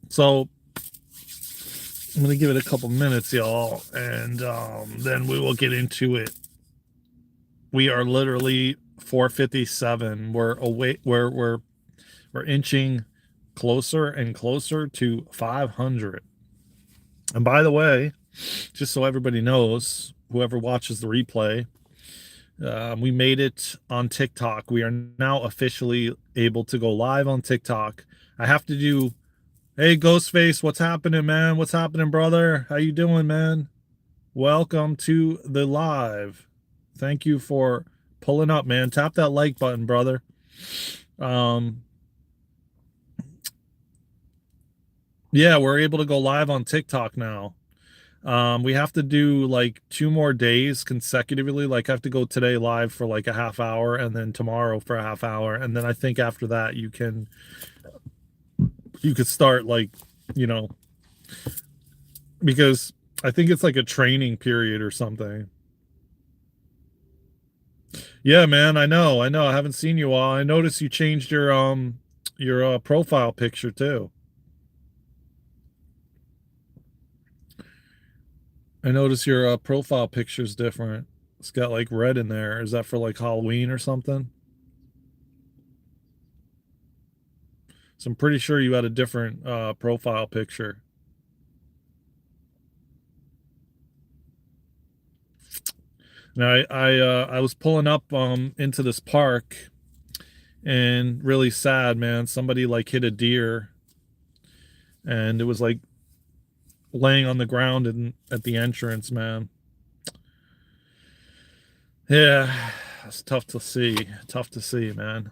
So I'm going to give it a couple minutes, y'all, and then we will get into it. We are literally 4:57. We're away. We're inching closer and closer to 500. And by the way, just so everybody knows, whoever watches the replay, we made it on TikTok. We are now officially able to go live on TikTok. I have to do, hey, Ghostface, what's happening, man? What's happening, brother? How you doing, man? Welcome to the live. Thank you for pulling up, man. Tap that like button, brother. Yeah, we're able to go live on TikTok now. We have to do like 2 more days consecutively. Like I have to go today live for like a half hour and then tomorrow for a half hour. And then I think after that you could start like, you know, because I think it's like a training period or something. Yeah, man, I know. I haven't seen you all. I noticed you changed your profile picture too. I noticed your profile picture's different. It's got like red in there. Is that for like Halloween or something? So I'm pretty sure you had a different profile picture. Now I was pulling up into this park and really sad, man. Somebody like hit a deer and it was like laying on the ground at the entrance, man. Yeah, it's tough to see. Tough to see, man.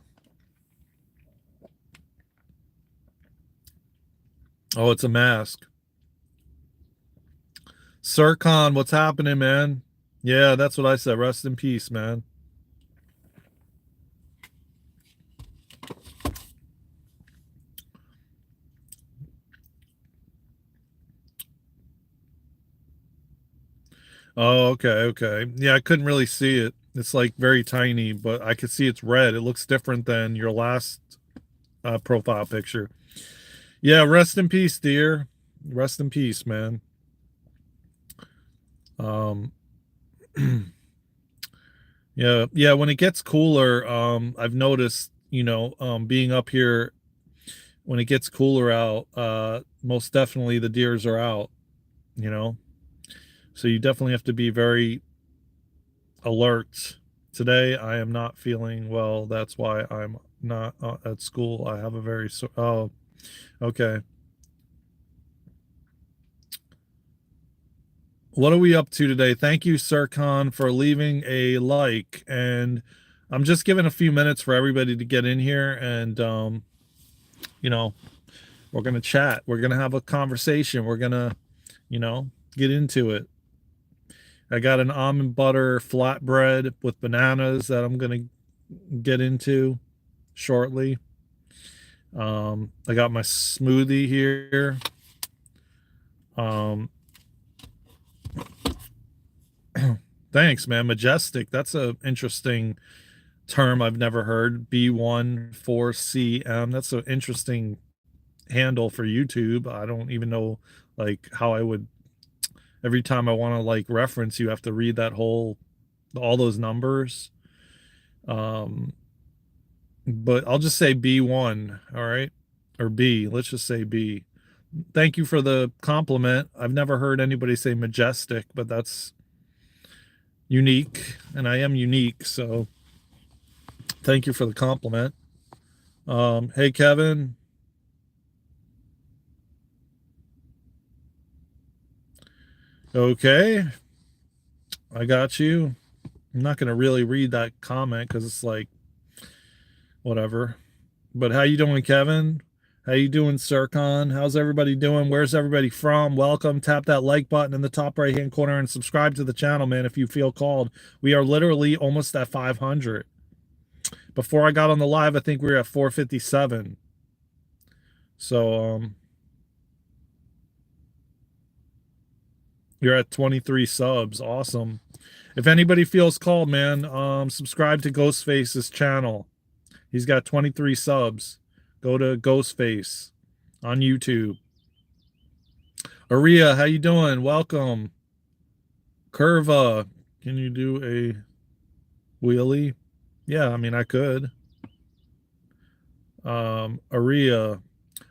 Oh, it's a mask. Sircon, what's happening, man? Yeah, that's what I said. Rest in peace, man. Oh, okay, okay. Yeah, I couldn't really see it. It's like very tiny, but I could see it's red. It looks different than your last profile picture. Yeah, rest in peace, dear. Rest in peace, man. Um, yeah. When it gets cooler, I've noticed, being up here, when it gets cooler out, most definitely the deers are out. You know, so you definitely have to be very alert. Today, I am not feeling well. That's why I'm not at school. I have a very oh, okay. What are we up to today? Thank you, Sircon, for leaving a like. And I'm just giving a few minutes for everybody to get in here and, you know, we're going to chat. We're going to have a conversation. We're going to, you know, get into it. I got an almond butter flatbread with bananas that I'm going to get into shortly. I got my smoothie here. Um, thanks, man. Majestic. That's a interesting term I've never heard. B14CM. That's an interesting handle for YouTube. I don't even know like how I would every time I want to like reference you have to read that whole all those numbers. But I'll just say B1, all right? Or B. Let's just say B. Thank you for the compliment. I've never heard anybody say majestic, but that's unique and I am unique, so thank you for the compliment. Hey Kevin. Okay. I got you. I'm not going to really read that comment because it's like whatever. But how you doing, Kevin? How you doing, Sircon? How's everybody doing? Where's everybody from? Welcome. Tap that like button in the top right hand corner and subscribe to the channel, man, if you feel called. We are literally almost at 500. Before I got on the live, I think we were at 457. So you're at 23 subs. Awesome. If anybody feels called, man, subscribe to Ghostface's channel. He's got 23 subs. Go to Ghostface on YouTube. Aria, how you doing? Welcome. Curva, can you do a wheelie? Yeah, I mean I could. Aria,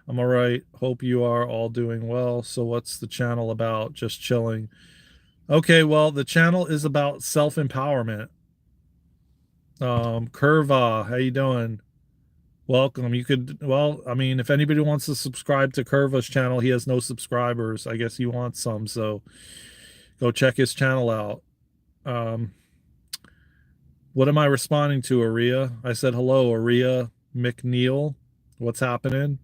I'm all right. Hope you are all doing well. So what's the channel about? Just chilling. Okay, well, the channel is about self-empowerment. Curva, how you doing? Welcome. You could, well, I mean, if anybody wants to subscribe to Curva's channel, he has no subscribers. I guess he wants some, so go check his channel out. Um, what am I responding to, Aria? I said hello, Aria McNeil. What's happening?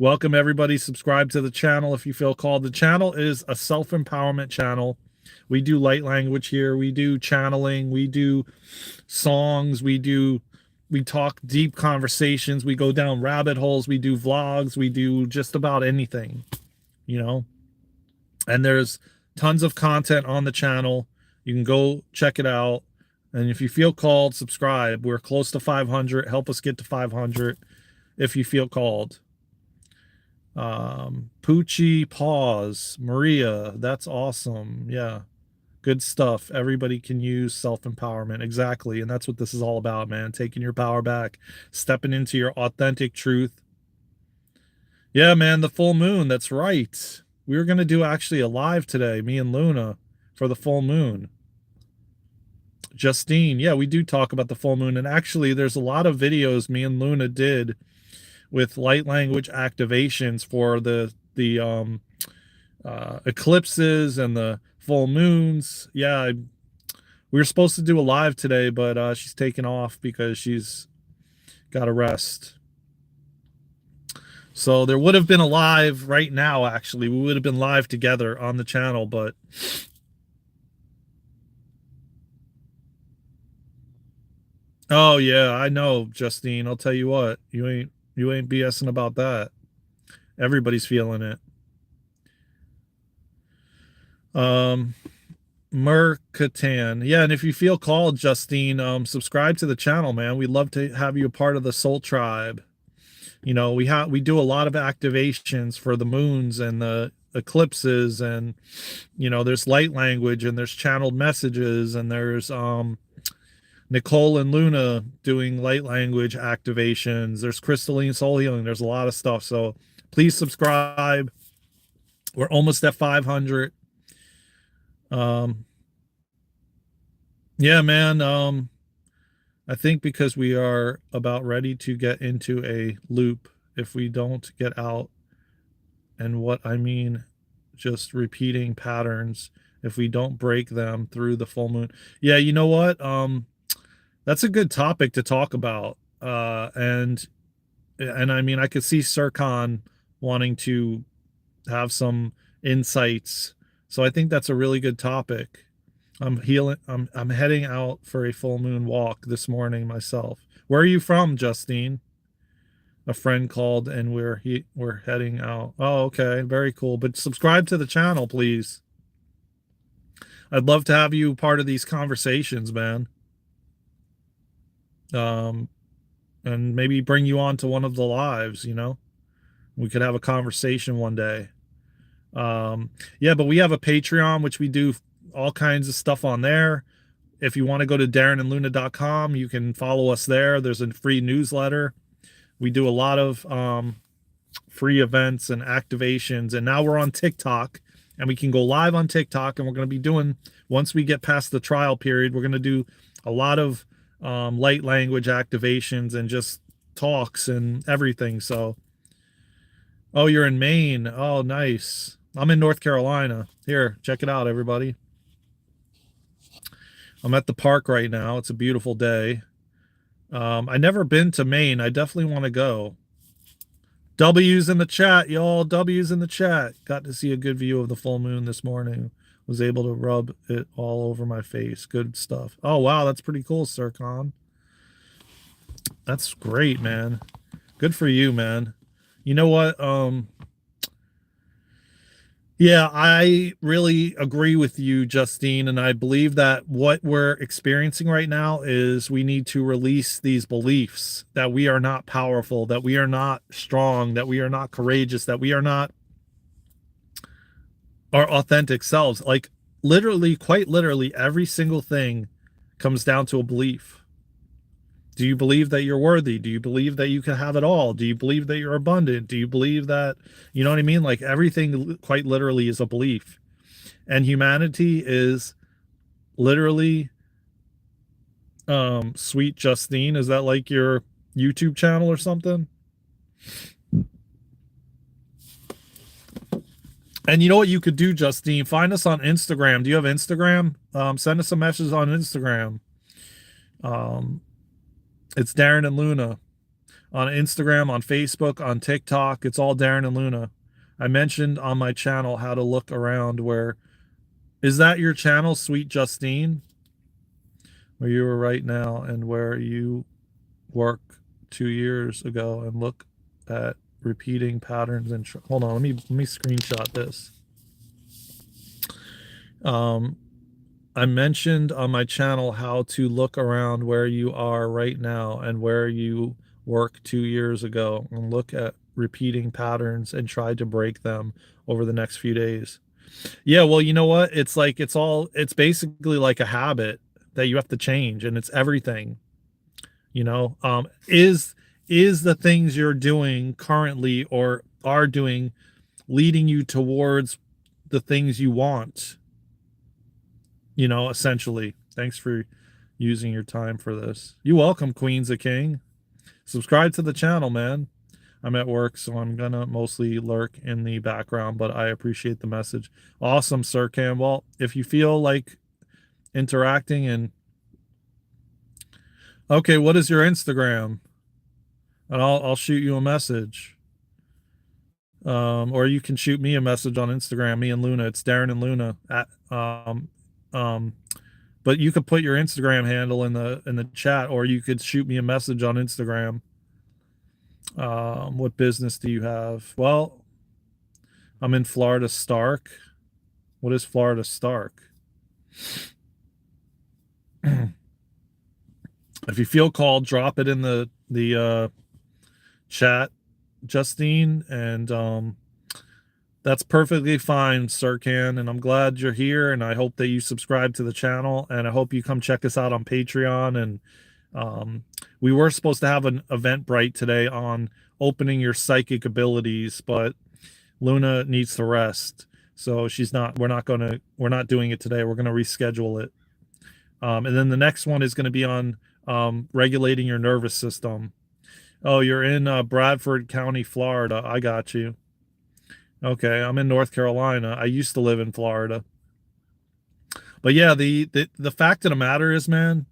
Welcome, everybody. Subscribe to the channel if you feel called. The channel is a self-empowerment channel. We do light language here. We do channeling. We do songs. We talk deep conversations. We go down rabbit holes. We do vlogs. We do just about anything, you know. And there's tons of content on the channel. You can go check it out. And if you feel called, subscribe. We're close to 500. Help us get to 500 if you feel called. Poochie Paws, Maria, that's awesome. Yeah, good stuff. Everybody can use self-empowerment. Exactly. And that's what this is all about, man. Taking your power back, stepping into your authentic truth. Yeah, man, the full moon. That's right. We were going to do actually a live today, me and Luna, for the full moon. Justine, yeah, we do talk about the full moon. And actually, there's a lot of videos me and Luna did with light language activations for the eclipses and the full moons. Yeah, we were supposed to do a live today, but she's taken off because she's got to rest. So there would have been a live right now, actually. We would have been live together on the channel, but oh yeah, I know, Justine. I'll tell you what, you ain't BSing about that. Everybody's feeling it. Mercatan. Yeah, and if you feel called, Justine, subscribe to the channel, man. We'd love to have you a part of the Soul Tribe. You know, we do a lot of activations for the moons and the eclipses, and you know, there's light language and there's channeled messages, and there's Nicole and Luna doing light language activations. There's crystalline soul healing. There's a lot of stuff. So please subscribe. We're almost at 500. Yeah, man. I think because we are about ready to get into a loop if we don't get out. And what I mean, just repeating patterns if we don't break them through the full moon. Yeah, you know what? That's a good topic to talk about. And I mean, I could see Sircon wanting to have some insights. So I think that's a really good topic. I'm heading out for a full moon walk this morning myself. Where are you from, Justine? A friend called and we're heading out. Oh, okay, very cool. But subscribe to the channel, please. I'd love to have you part of these conversations, man. And maybe bring you on to one of the lives, you know. We could have a conversation one day. Yeah, but we have a Patreon, which we do all kinds of stuff on there. If you want to go to darenandluna.com, you can follow us there. There's a free newsletter. We do a lot of free events and activations. And now we're on TikTok, and we can go live on TikTok. And we're going to be doing, once we get past the trial period, we're going to do a lot of light language activations and just talks and everything. So, oh, you're in Maine. Oh, nice. I'm in North Carolina. Here, check it out, everybody. I'm at the park right now. It's a beautiful day. I never been to Maine. I definitely want to go. W's in the chat, y'all. W's in the chat. Got to see a good view of the full moon this morning. Was able to rub it all over my face. Good stuff. Oh, wow. That's pretty cool, Sircon. That's great, man. Good for you, man. You know what? Yeah, I really agree with you, Justine, and I believe that what we're experiencing right now is we need to release these beliefs that we are not powerful, that we are not strong, that we are not courageous, that we are not our authentic selves. Like literally, quite literally, every single thing comes down to a belief. Do you believe that you're worthy? Do you believe that you can have it all? Do you believe that you're abundant? Do you believe that, you know what I mean? Like everything quite literally is a belief. And humanity is literally, Sweet Justine. Is that like your YouTube channel or something? And you know what you could do, Justine? Find us on Instagram. Do you have Instagram? Send us a message on Instagram. It's Daren and Luna. On Instagram, on Facebook, on TikTok, it's all Daren and Luna. I mentioned on my channel how to look around where... Is that your channel, Sweet Justine? Where you are right now and where you work 2 years ago, and look at repeating patterns and hold on, let me screenshot this. I mentioned on my channel how to look around where you are right now and where you work 2 years ago, and look at repeating patterns and try to break them over the next few days. Yeah, well, you know what? It's like it's basically like a habit that you have to change, and it's everything. You know, is the things you're doing currently or are doing leading you towards the things you want? You know, essentially. Thanks for using your time for this. You're welcome, Queen's a King. Subscribe to the channel, man. I'm at work, so I'm gonna mostly lurk in the background, but I appreciate the message. Awesome, Sir Cam. Well, if you feel like interacting and... Okay, what is your Instagram? And I'll shoot you a message. Or you can shoot me a message on Instagram, me and Luna. It's Daren and Luna. But you could put your Instagram handle in the chat, or you could shoot me a message on Instagram. What business do you have? Well, I'm in Florida Stark. What is Florida Stark? If you feel called, drop it in the chat, Justine, and that's perfectly fine, Sir Can. And I'm glad you're here, and I hope that you subscribe to the channel, and I hope you come check us out on Patreon. And we were supposed to have an Eventbrite today on opening your psychic abilities, but Luna needs to rest, so we're not doing it today. We're going to reschedule it. And then the next one is going to be on regulating your nervous system. Oh, you're in Bradford County, Florida. I got you. Okay, I'm in North Carolina. I used to live in Florida. But yeah, the fact of the matter is, man,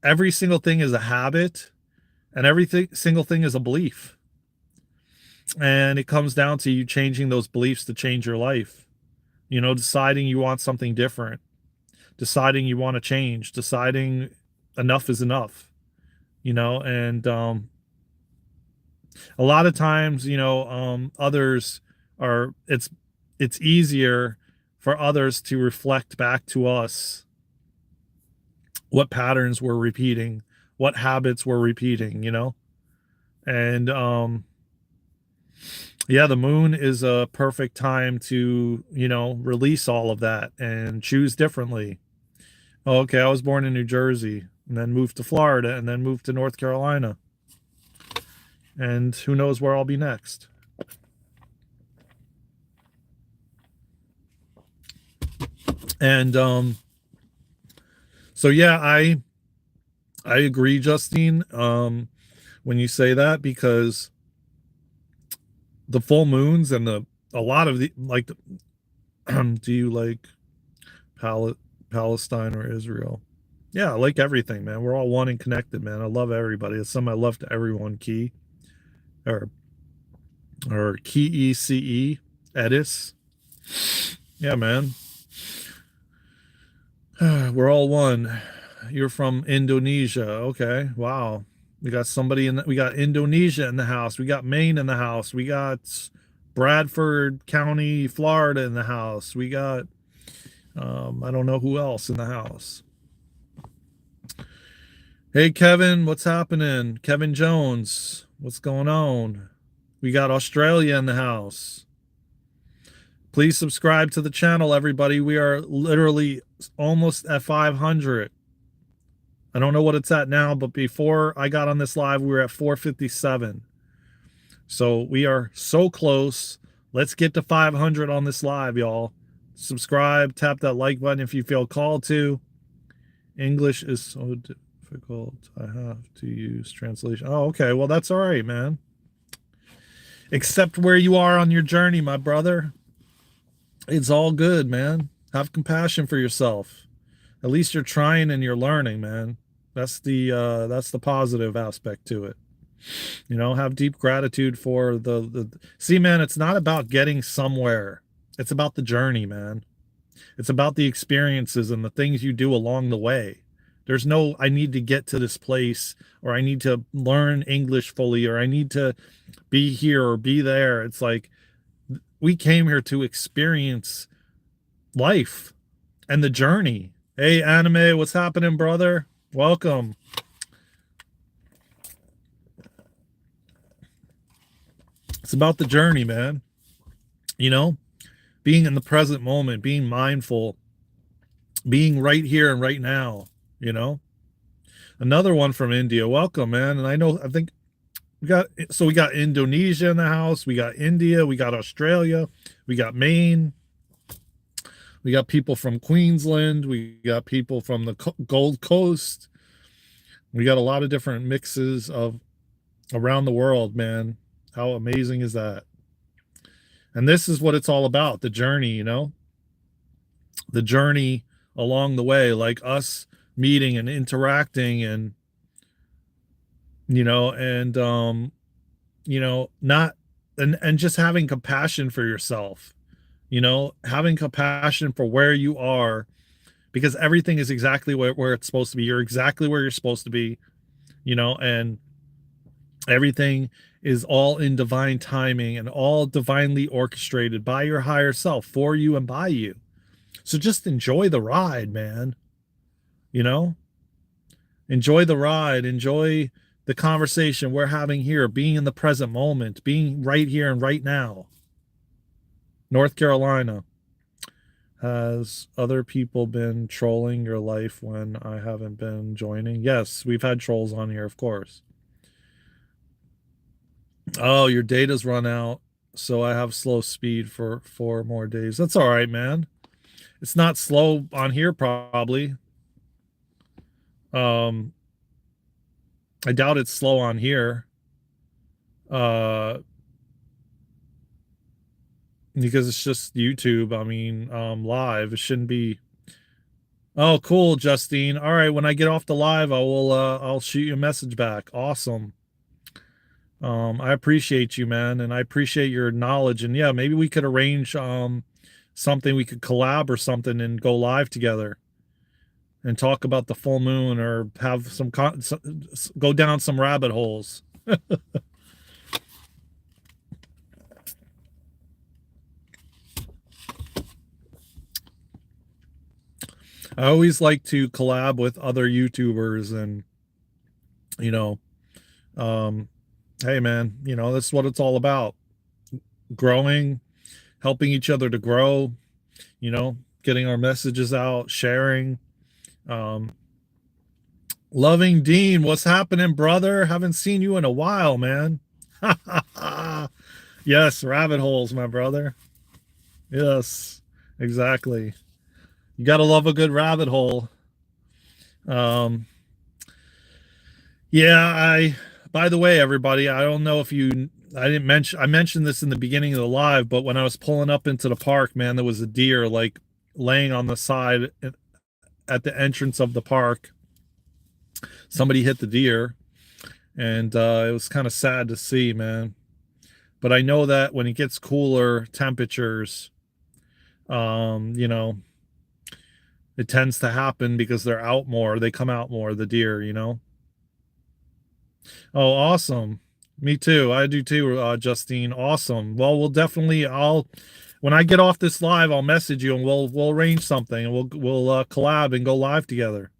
every single thing is a habit, and single thing is a belief. And it comes down to you changing those beliefs to change your life. You know, deciding you want something different, deciding you want to change, deciding enough is enough, you know. And a lot of times, you know, others are, it's easier for others to reflect back to us what patterns we're repeating, what habits we're repeating, you know. And yeah, the moon is a perfect time to, you know, release all of that and choose differently. Oh, okay, I was born in New Jersey and then moved to Florida and then moved to North Carolina. And who knows where I'll be next. And so yeah, I agree, Justine, when you say that, because the full moons and a lot of the, like, do you like Palestine or Israel? Yeah, I like everything, man. We're all one and connected, man. I love everybody. It's something I love to everyone. Key or Key Edis. Yeah, man. We're all one. You're from Indonesia. Okay. Wow. We got somebody we got Indonesia in the house. We got Maine in the house. We got Bradford County, Florida in the house. We got, I don't know who else in the house. Hey, Kevin, what's happening? Kevin Jones, what's going on? We got Australia in the house. Please subscribe to the channel, everybody. We are literally almost at 500. I don't know what it's at now, but before I got on this live, we were at 457. So we are so close. Let's get to 500 on this live, y'all. Subscribe, tap that like button if you feel called to. English is so difficult. I have to use translation. Oh, okay. Well, that's all right, man. Accept where you are on your journey, my brother. It's all good, man. Have compassion for yourself. At least you're trying and you're learning, man. That's the positive aspect to it. You know, have deep gratitude for the see, man, it's not about getting somewhere. It's about the journey, man. It's about the experiences and the things you do along the way. There's no, I need to get to this place, or I need to learn English fully, or I need to be here or be there. It's like, we came here to experience life and the journey. Hey, Anime, what's happening, brother? Welcome. It's about the journey, man. You know, being in the present moment, being mindful, being right here and right now, you know. Another one from India. Welcome, man. And I think we got Indonesia in the house, we got India, we got Australia, we got Maine, we got people from Queensland, we got people from the Gold Coast. We got a lot of different mixes of around the world, man. How amazing is that? And this is what it's all about, the journey, you know, the journey along the way, like us meeting and interacting, and you know, not and just having compassion for yourself, you know, having compassion for where you are, because everything is exactly where it's supposed to be. You're exactly where you're supposed to be, you know, and everything is all in divine timing and all divinely orchestrated by your higher self, for you and by you. So just enjoy the ride, man. You know, enjoy the ride, enjoy the conversation we're having here, being in the present moment, being right here and right now. North Carolina. Has other people been trolling your life when I haven't been joining? Yes, we've had trolls on here, of course. Oh, your data's run out, so I have slow speed for 4 more days. That's all right, man. It's not slow on here, probably. I doubt it's slow on here. Because it's just YouTube. I mean, live. It shouldn't be. Oh, cool, Justine. All right, when I get off the live, I'll shoot you a message back. Awesome. I appreciate you, man, and I appreciate your knowledge. And yeah, maybe we could arrange something, we could collab or something and go live together and talk about the full moon, or have some go down some rabbit holes. I always like to collab with other YouTubers, and you know, hey man, you know, that's what it's all about. Growing, helping each other to grow, you know, getting our messages out, sharing. Loving Dean, what's happening, brother? Haven't seen you in a while, man. Yes, rabbit holes, my brother. Yes, exactly. You gotta love a good rabbit hole. Yeah, by the way, everybody, I don't know if I mentioned this in the beginning of the live, but when I was pulling up into the park, man, there was a deer like laying on the side at the entrance of the park. Somebody hit the deer, and it was kind of sad to see, man. But I know that when it gets cooler temperatures, you know, it tends to happen because they're out more. They come out more, the deer, you know. Oh, awesome. Me too. I do too, Justine. Awesome. Well, when I get off this live, I'll message you and we'll arrange something, and we'll collab and go live together.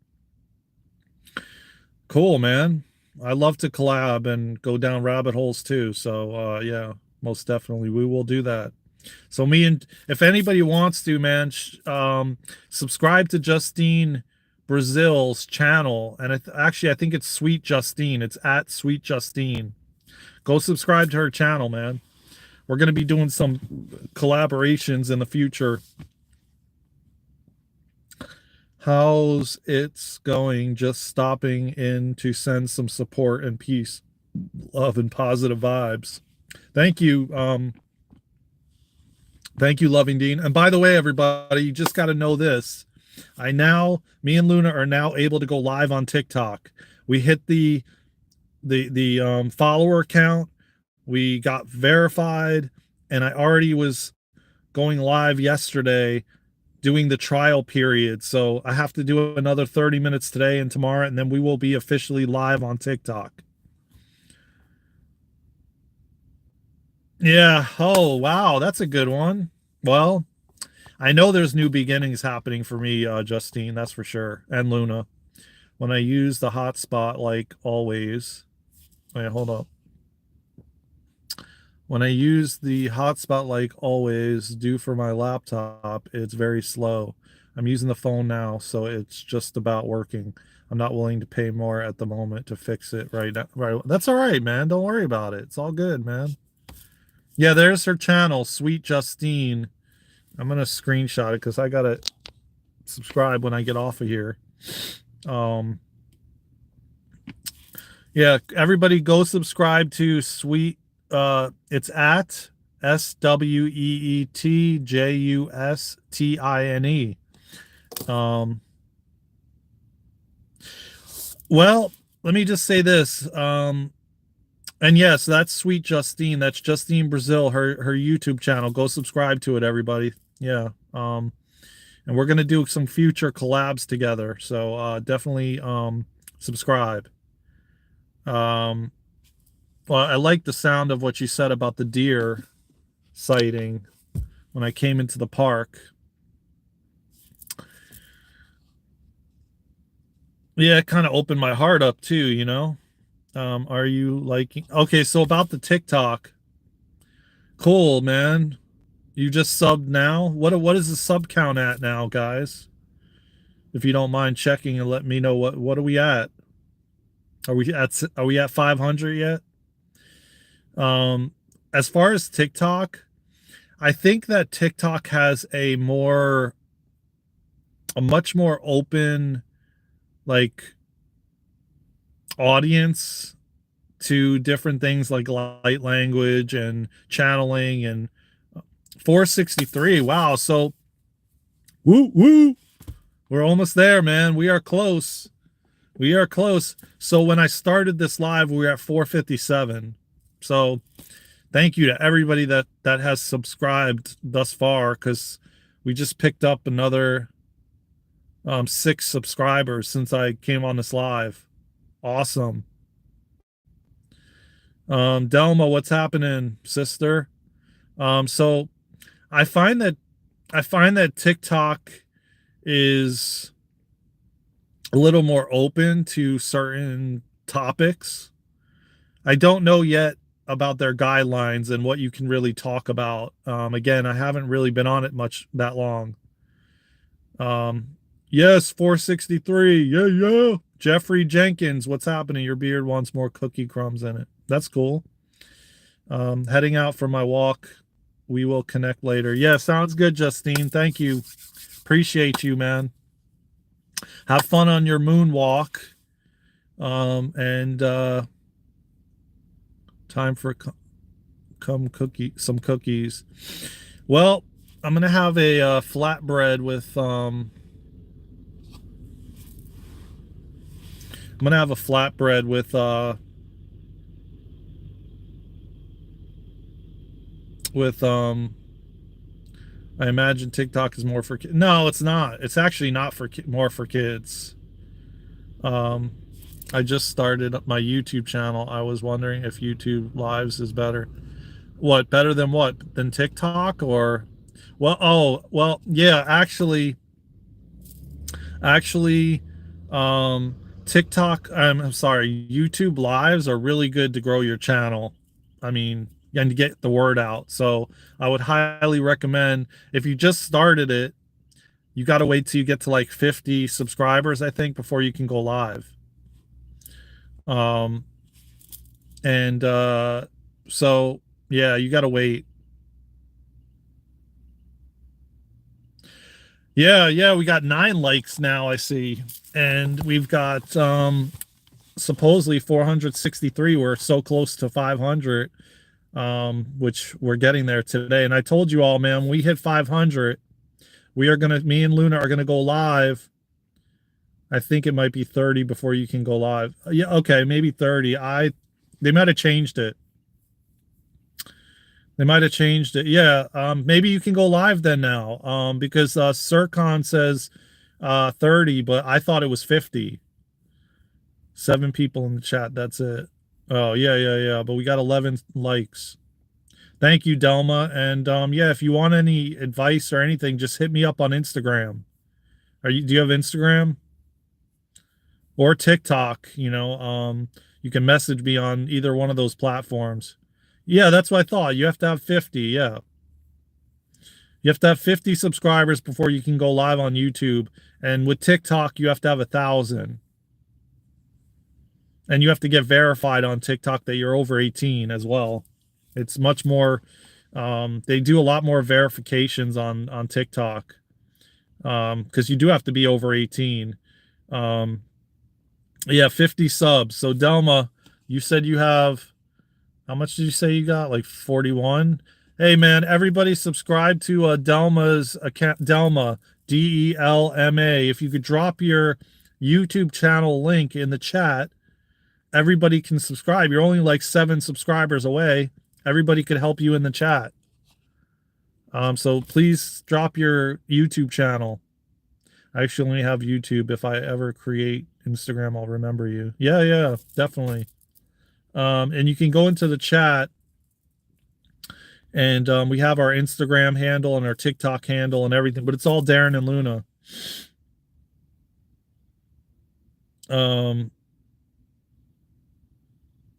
Cool, man. I love to collab and go down rabbit holes too. So, yeah, most definitely we will do that. So if anybody wants to, man, subscribe to Justine Brazil's channel. And actually, I think it's Sweet Justine. It's at Sweet Justine. Go subscribe to her channel, man. We're going to be doing some collaborations in the future. How's it's going? Just stopping in to send some support and peace, love, and positive vibes. Thank you. Thank you, Loving Dean. And by the way, everybody, you just got to know this. Me and Luna are now able to go live on TikTok. We hit the follower count. We got verified, and I already was going live yesterday doing the trial period. So I have to do another 30 minutes today and tomorrow, and then we will be officially live on TikTok. Yeah. Oh, wow. That's a good one. Well, I know there's new beginnings happening for me, Justine, that's for sure. And Luna. When I use the hotspot, like always. Wait, hold up. When I use the hotspot, like always, do for my laptop, it's very slow. I'm using the phone now, so it's just about working. I'm not willing to pay more at the moment to fix it right now. Right. That's all right, man. Don't worry about it. It's all good, man. Yeah, there's her channel, Sweet Justine. I'm going to screenshot it because I got to subscribe when I get off of here. Yeah, everybody go subscribe to Sweet. It's at SweetJustine. Well, let me just say this. And yes, that's Sweet Justine. That's Justine Brazil, her YouTube channel. Go subscribe to it, everybody. Yeah. And we're gonna do some future collabs together. So definitely subscribe. Well, I like the sound of what you said about the deer sighting when I came into the park. Yeah, it kind of opened my heart up too, you know. Are you liking? Okay, so about the TikTok. Cool, man. You just subbed now. What is the sub count at now, guys? If you don't mind checking and let me know what are we at? Are we at 500 yet? As far as TikTok, I think that TikTok has a much more open, like, audience to different things like light language and channeling and 463. Wow. So woo, we're almost there, man. We are close. We are close. So when I started this live, we were at 457. So thank you to everybody that has subscribed thus far, because we just picked up another 6 subscribers since I came on this live. Awesome. Delma, what's happening, sister? So I find that TikTok is a little more open to certain topics. I don't know yet about their guidelines and what you can really talk about. Again, I haven't really been on it much that long. Yes, 463. Yeah. Jeffrey Jenkins, what's happening? Your beard wants more cookie crumbs in it. That's cool. Heading out for my walk. We will connect later. Yeah, sounds good, Justine. Thank you. Appreciate you, man. Have fun on your moon walk. And time for some cookies. Well, I'm gonna have a flatbread with I'm gonna have a flatbread with I imagine TikTok is more for kids. No, it's not. It's actually not for more for kids. I just started my YouTube channel. I was wondering if YouTube Lives is better. What, better than what? Than TikTok? Or well, yeah, actually TikTok, I'm sorry, YouTube Lives are really good to grow your channel. I mean, and to get the word out. So I would highly recommend, if you just started it, you got to wait till you get to like 50 subscribers, I think, before you can go live. Um, and so yeah, you got to wait. Yeah, we got 9 likes now, I see. And we've got supposedly 463. We're so close to 500, which we're getting there today. And I told you all, man, we hit 500. Me and Luna are gonna go live. I think it might be 30 before you can go live. Yeah, okay, maybe 30. They might have changed it. Yeah, maybe you can go live then now. Because Sircon says 30, but I thought it was 50. 7 people in the chat, that's it. Oh, yeah. But we got 11 likes. Thank you, Delma. And yeah, if you want any advice or anything, just hit me up on Instagram. Do you have Instagram? Or TikTok? You can message me on either one of those platforms. Yeah, that's what I thought. You have to have 50. Yeah. You have to have 50 subscribers before you can go live on YouTube. And with TikTok, you have to have 1,000. And you have to get verified on TikTok that you're over 18 as well. It's much more, they do a lot more verifications on TikTok, because you do have to be over 18. Yeah, 50 subs. So Delma, you said you have, how much did you say you got? Like 41? Hey man, everybody subscribe to Delma's account, Delma, DELMA. If you could drop your YouTube channel link in the chat, everybody can subscribe. You're only like 7 subscribers away. Everybody could help you in the chat. So please drop your YouTube channel. I actually only have YouTube. If I ever create Instagram, I'll remember you. Yeah, definitely. And you can go into the chat, and we have our Instagram handle and our TikTok handle and everything, but it's all Daren and Luna.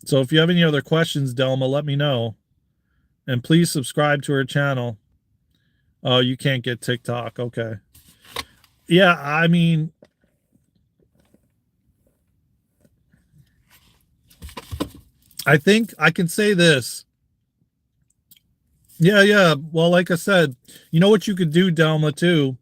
So if you have any other questions, Delma, let me know. And please subscribe to her channel. Oh, you can't get TikTok. Okay. Yeah, I mean, I think I can say this. Yeah. Well, like I said, you know what you could do, Delma, too?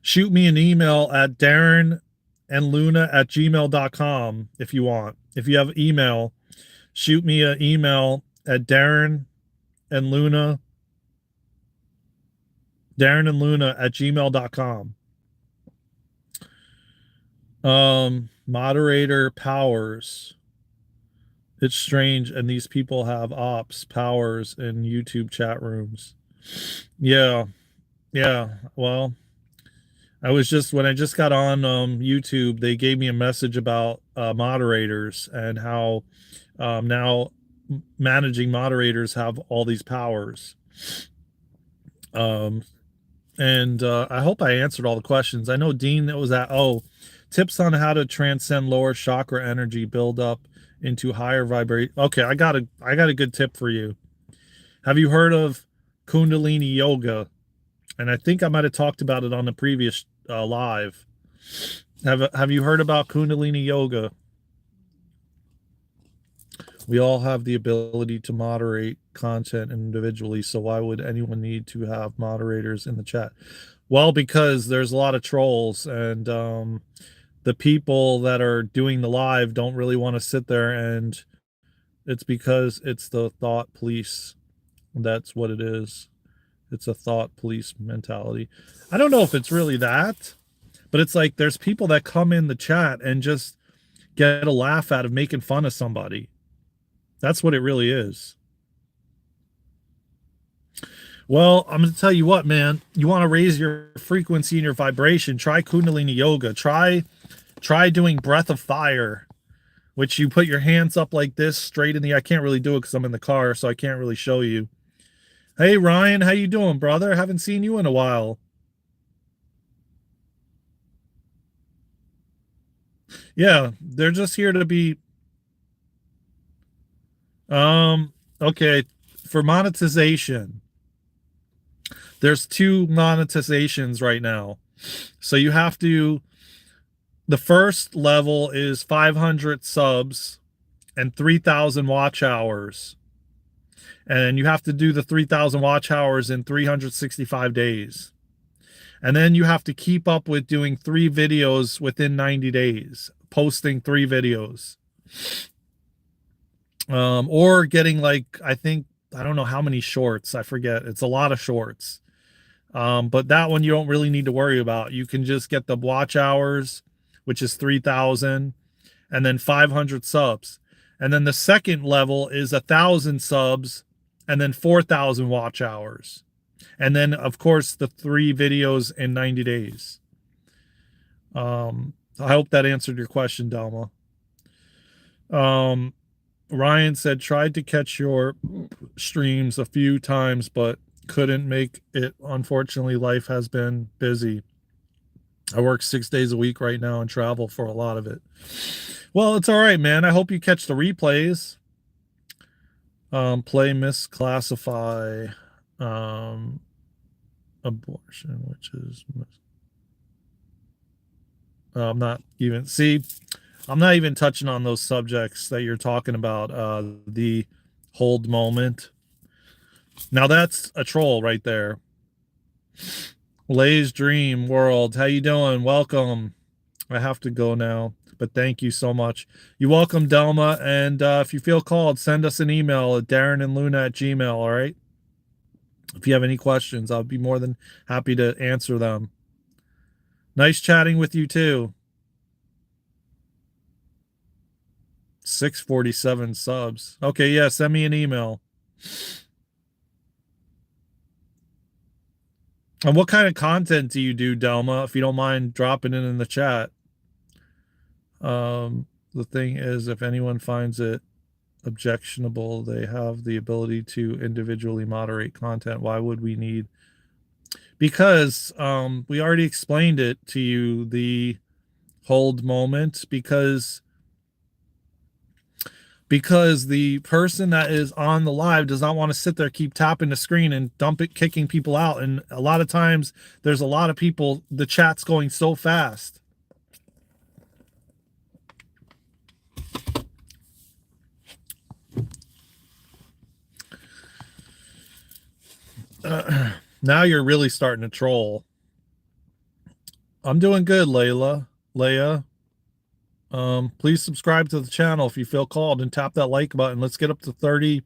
Shoot me an email at darenandluna@gmail.com if you want. If you have email, shoot me an email at darenandluna @gmail.com. Moderator powers. It's strange, and these people have ops powers in YouTube chat rooms. Yeah. Well, when I just got on YouTube, they gave me a message about moderators and how now managing moderators have all these powers. And I hope I answered all the questions. I know Dean that was at tips on how to transcend lower chakra energy build up into higher vibration. Okay, I got a good tip for you. Have you heard of Kundalini yoga? And I think I might have talked about it on the previous live. Have you heard about Kundalini yoga? We all have the ability to moderate content individually, so why would anyone need to have moderators in the chat? Well, because there's a lot of trolls, and the people that are doing the live don't really want to sit there, and it's because it's the thought police. That's what it is. It's a thought police mentality. I don't know if it's really that, but it's like there's people that come in the chat and just get a laugh out of making fun of somebody. That's what it really is. Well, I'm going to tell you what, man. You want to raise your frequency and your vibration, try Kundalini yoga. Try doing breath of fire, which you put your hands up like this straight in the, I can't really do it because I'm in the car, so I can't really show you. Hey, Ryan, how you doing, brother? Haven't seen you in a while. Yeah, they're just here to be Okay, for monetization, there's 2 monetizations right now. So you have to, the first level is 500 subs and 3,000 watch hours. And you have to do the 3,000 watch hours in 365 days. And then you have to keep up with doing 3 videos within 90 days, posting 3 videos. Or getting like, I think, I don't know how many shorts, I forget. It's a lot of shorts. But that one you don't really need to worry about. You can just get the watch hours, which is 3,000, and then 500 subs. And then the second level is 1,000 subs and then 4,000 watch hours. And then, of course, the 3 videos in 90 days. I hope that answered your question, Delma. Ryan said, tried to catch your streams a few times, but couldn't make it. Unfortunately, life has been busy. I work 6 days a week right now and travel for a lot of it. Well, it's all right, man. I hope you catch the replays. Play misclassify abortion, which is I'm not even touching on those subjects that you're talking about. The hold moment. Now that's a troll right there. Lay's Dream World, how you doing? Welcome. I have to go now, but thank you so much. You're welcome, Delma. And if you feel called, send us an email at darenandluna@gmail.com. All right. If you have any questions, I'll be more than happy to answer them. Nice chatting with you too. 647 subs. Okay, yeah, send me an email. And what kind of content do you do, Delma? If you don't mind dropping it in the chat. The thing is, if anyone finds it objectionable, they have the ability to individually moderate content. Why would we need? Because we already explained it to you, the hold moment, because the person that is on the live does not want to sit there, keep tapping the screen and kicking people out. And a lot of times there's a lot of people, the chat's going so fast. Now you're really starting to troll. I'm doing good, Leia. Please subscribe to the channel if you feel called and tap that like button. Let's get up to 30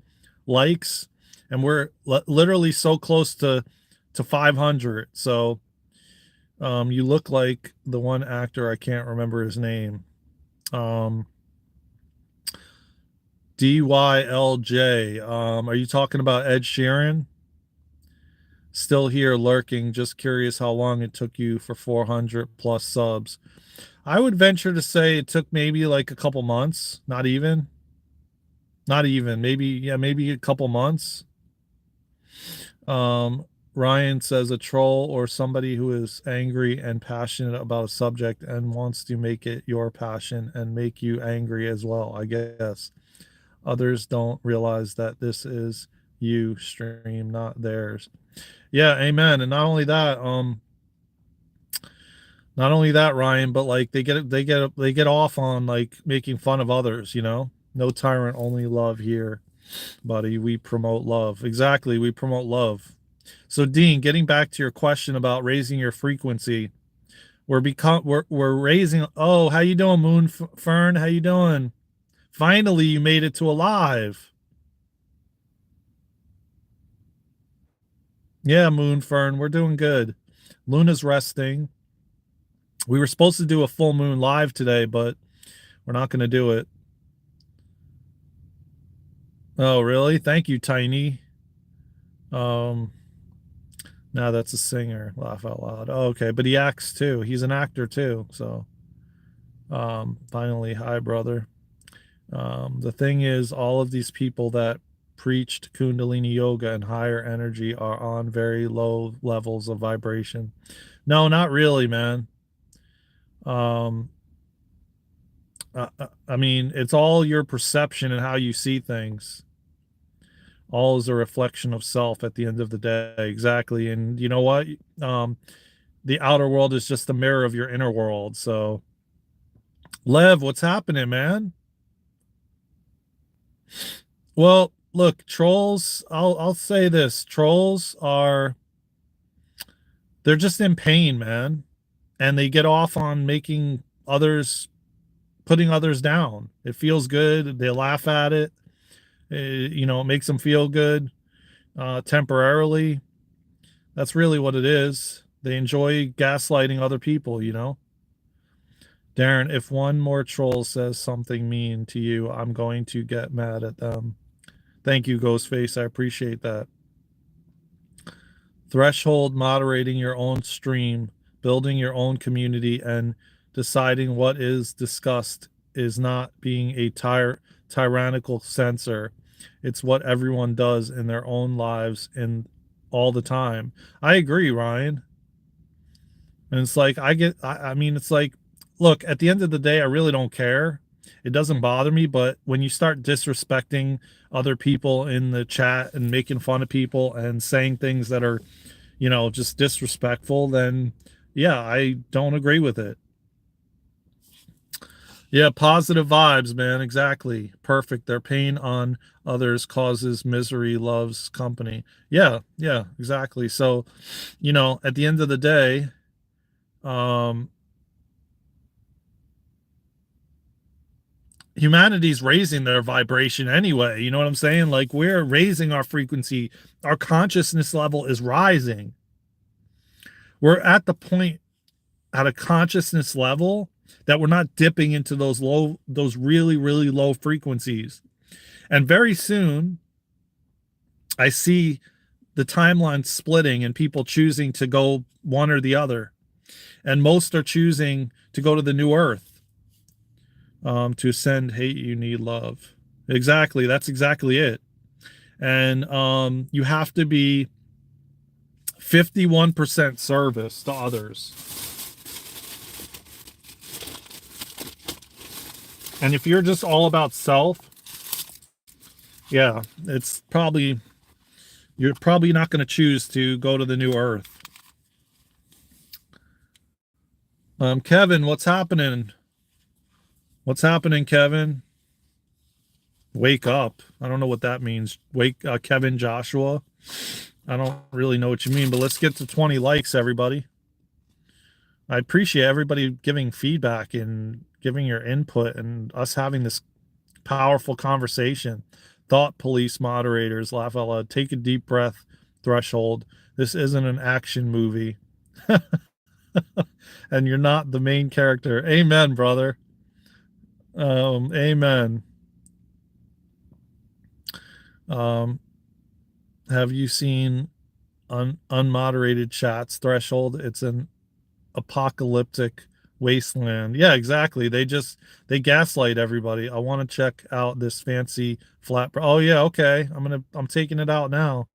likes, and we're literally so close to 500. So you look like the one actor, I can't remember his name. DYLJ. Are you talking about Ed Sheeran? Still here lurking, just curious how long it took you for 400 plus subs. I would venture to say it took maybe like a couple months, not even, maybe a couple months. Ryan says a troll or somebody who is angry and passionate about a subject and wants to make it your passion and make you angry as well, I guess. Others don't realize that this is you stream, not theirs. Yeah, amen. And not only that, Ryan, but like they get off on like making fun of others, you know? No tyrant, only love here, buddy. We promote love. Exactly, we promote love. So Dean, getting back to your question about raising your frequency, we're raising. Oh, how you doing, Moon Fern? How you doing? Finally, you made it to a live. Yeah, Moon Fern, we're doing good. Luna's resting. We were supposed to do a full moon live today, but we're not going to do it. Oh, really? Thank you, Tiny. Now that's a singer. Laugh out loud. Oh, okay, but he acts too. He's an actor too. So, finally, hi, brother. The thing is, all of these people that preached Kundalini yoga and higher energy are on very low levels of vibration. No, not really, man. I mean, it's all your perception and how you see things. All is a reflection of self at the end of the day. Exactly. And you know what? The outer world is just a mirror of your inner world. So, Lev, what's happening, man? Well, look, trolls, I'll say this. Trolls are they're just in pain, man. And they get off on making others putting others down. It feels good. They laugh at it. It makes them feel good temporarily. That's really what it is. They enjoy gaslighting other people. Daren, if one more troll says something mean to you, I'm going to get mad at them. Thank you, Ghostface. I appreciate that. Threshold, moderating your own stream, building your own community, and deciding what is discussed is not being a tyrannical censor. It's what everyone does in their own lives and all the time. I agree, Ryan. And it's like, I mean, it's like, look, at the end of the day, I really don't care. It doesn't bother me, but when you start disrespecting other people in the chat and making fun of people and saying things that are, just disrespectful, then yeah, I don't agree with it. Yeah, positive vibes, man. Exactly. Perfect. Their pain on others causes misery, loves company. Yeah, exactly. So, at the end of the day, humanity's raising their vibration anyway. You know what I'm saying? Like, we're raising our frequency. Our consciousness level is rising. We're at the point at a consciousness level that we're not dipping into those really, really low frequencies. And very soon, I see the timeline splitting and people choosing to go one or the other. And most are choosing to go to the new earth, to send hate, you need love. Exactly. That's exactly it. And you have to be 51% service to others. And if you're just all about self, yeah, you're probably not going to choose to go to the new earth. Kevin, what's happening? What's happening, Kevin? Wake up. I don't know what that means. Kevin Joshua. I don't really know what you mean, but let's get to 20 likes, everybody. I appreciate everybody giving feedback and giving your input and us having this powerful conversation. Thought police moderators, laugh out loud, take a deep breath, threshold. This isn't an action movie. And you're not the main character. Amen, brother. Amen. Have you seen unmoderated chats? Threshold. It's an apocalyptic wasteland. Yeah, exactly. They gaslight everybody. I want to check out this fancy flat. Oh yeah, okay. I'm taking it out now.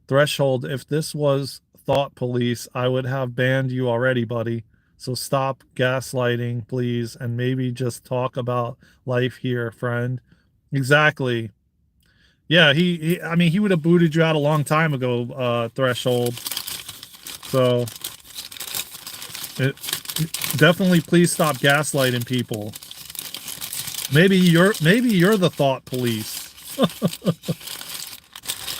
Threshold. If this was thought police, I would have banned you already, buddy. So stop gaslighting, please, and maybe just talk about life here, friend. Exactly. Yeah, I mean, he would have booted you out a long time ago, Threshold. So definitely please stop gaslighting people. Maybe you're the thought police.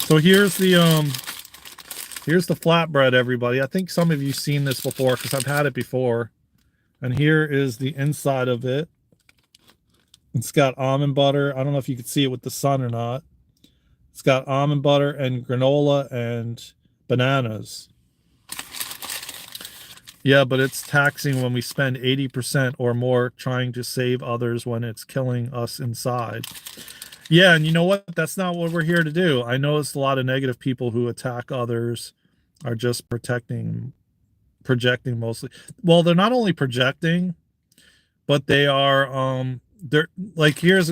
So here's the flatbread, everybody. I think some of you seen this before because I've had it before. And here is the inside of it. It's got almond butter. I don't know if you can see it with the sun or not. It's got almond butter and granola and bananas. Yeah, but it's taxing when we spend 80% or more trying to save others when it's killing us inside. Yeah, and you know what? That's not what we're here to do. I noticed a lot of negative people who attack others are just projecting mostly. Well, they're not only projecting, but they are they're like here's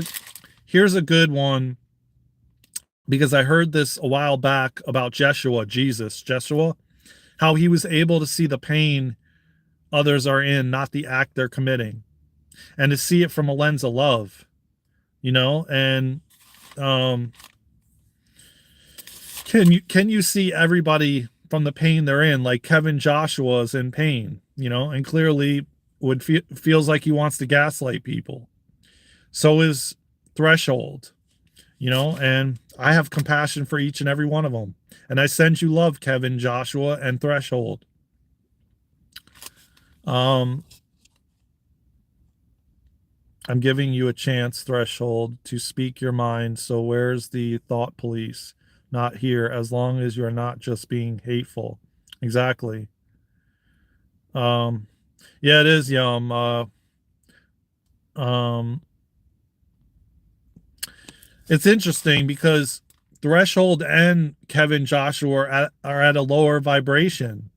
a good one, because I heard this a while back about Jeshua, how he was able to see the pain others are in, not the act they're committing, and to see it from a lens of love, and Can you see everybody from the pain they're in? Like Kevin Joshua's in pain, and clearly feels like he wants to gaslight people. So is Threshold, and I have compassion for each and every one of them. And I send you love, Kevin, Joshua, and Threshold. I'm giving you a chance, Threshold, to speak your mind. So where's the thought police? Not here, as long as you're not just being hateful. Exactly. Yeah, it is, Yum. It's interesting because Threshold and Kevin Joshua are at a lower vibration,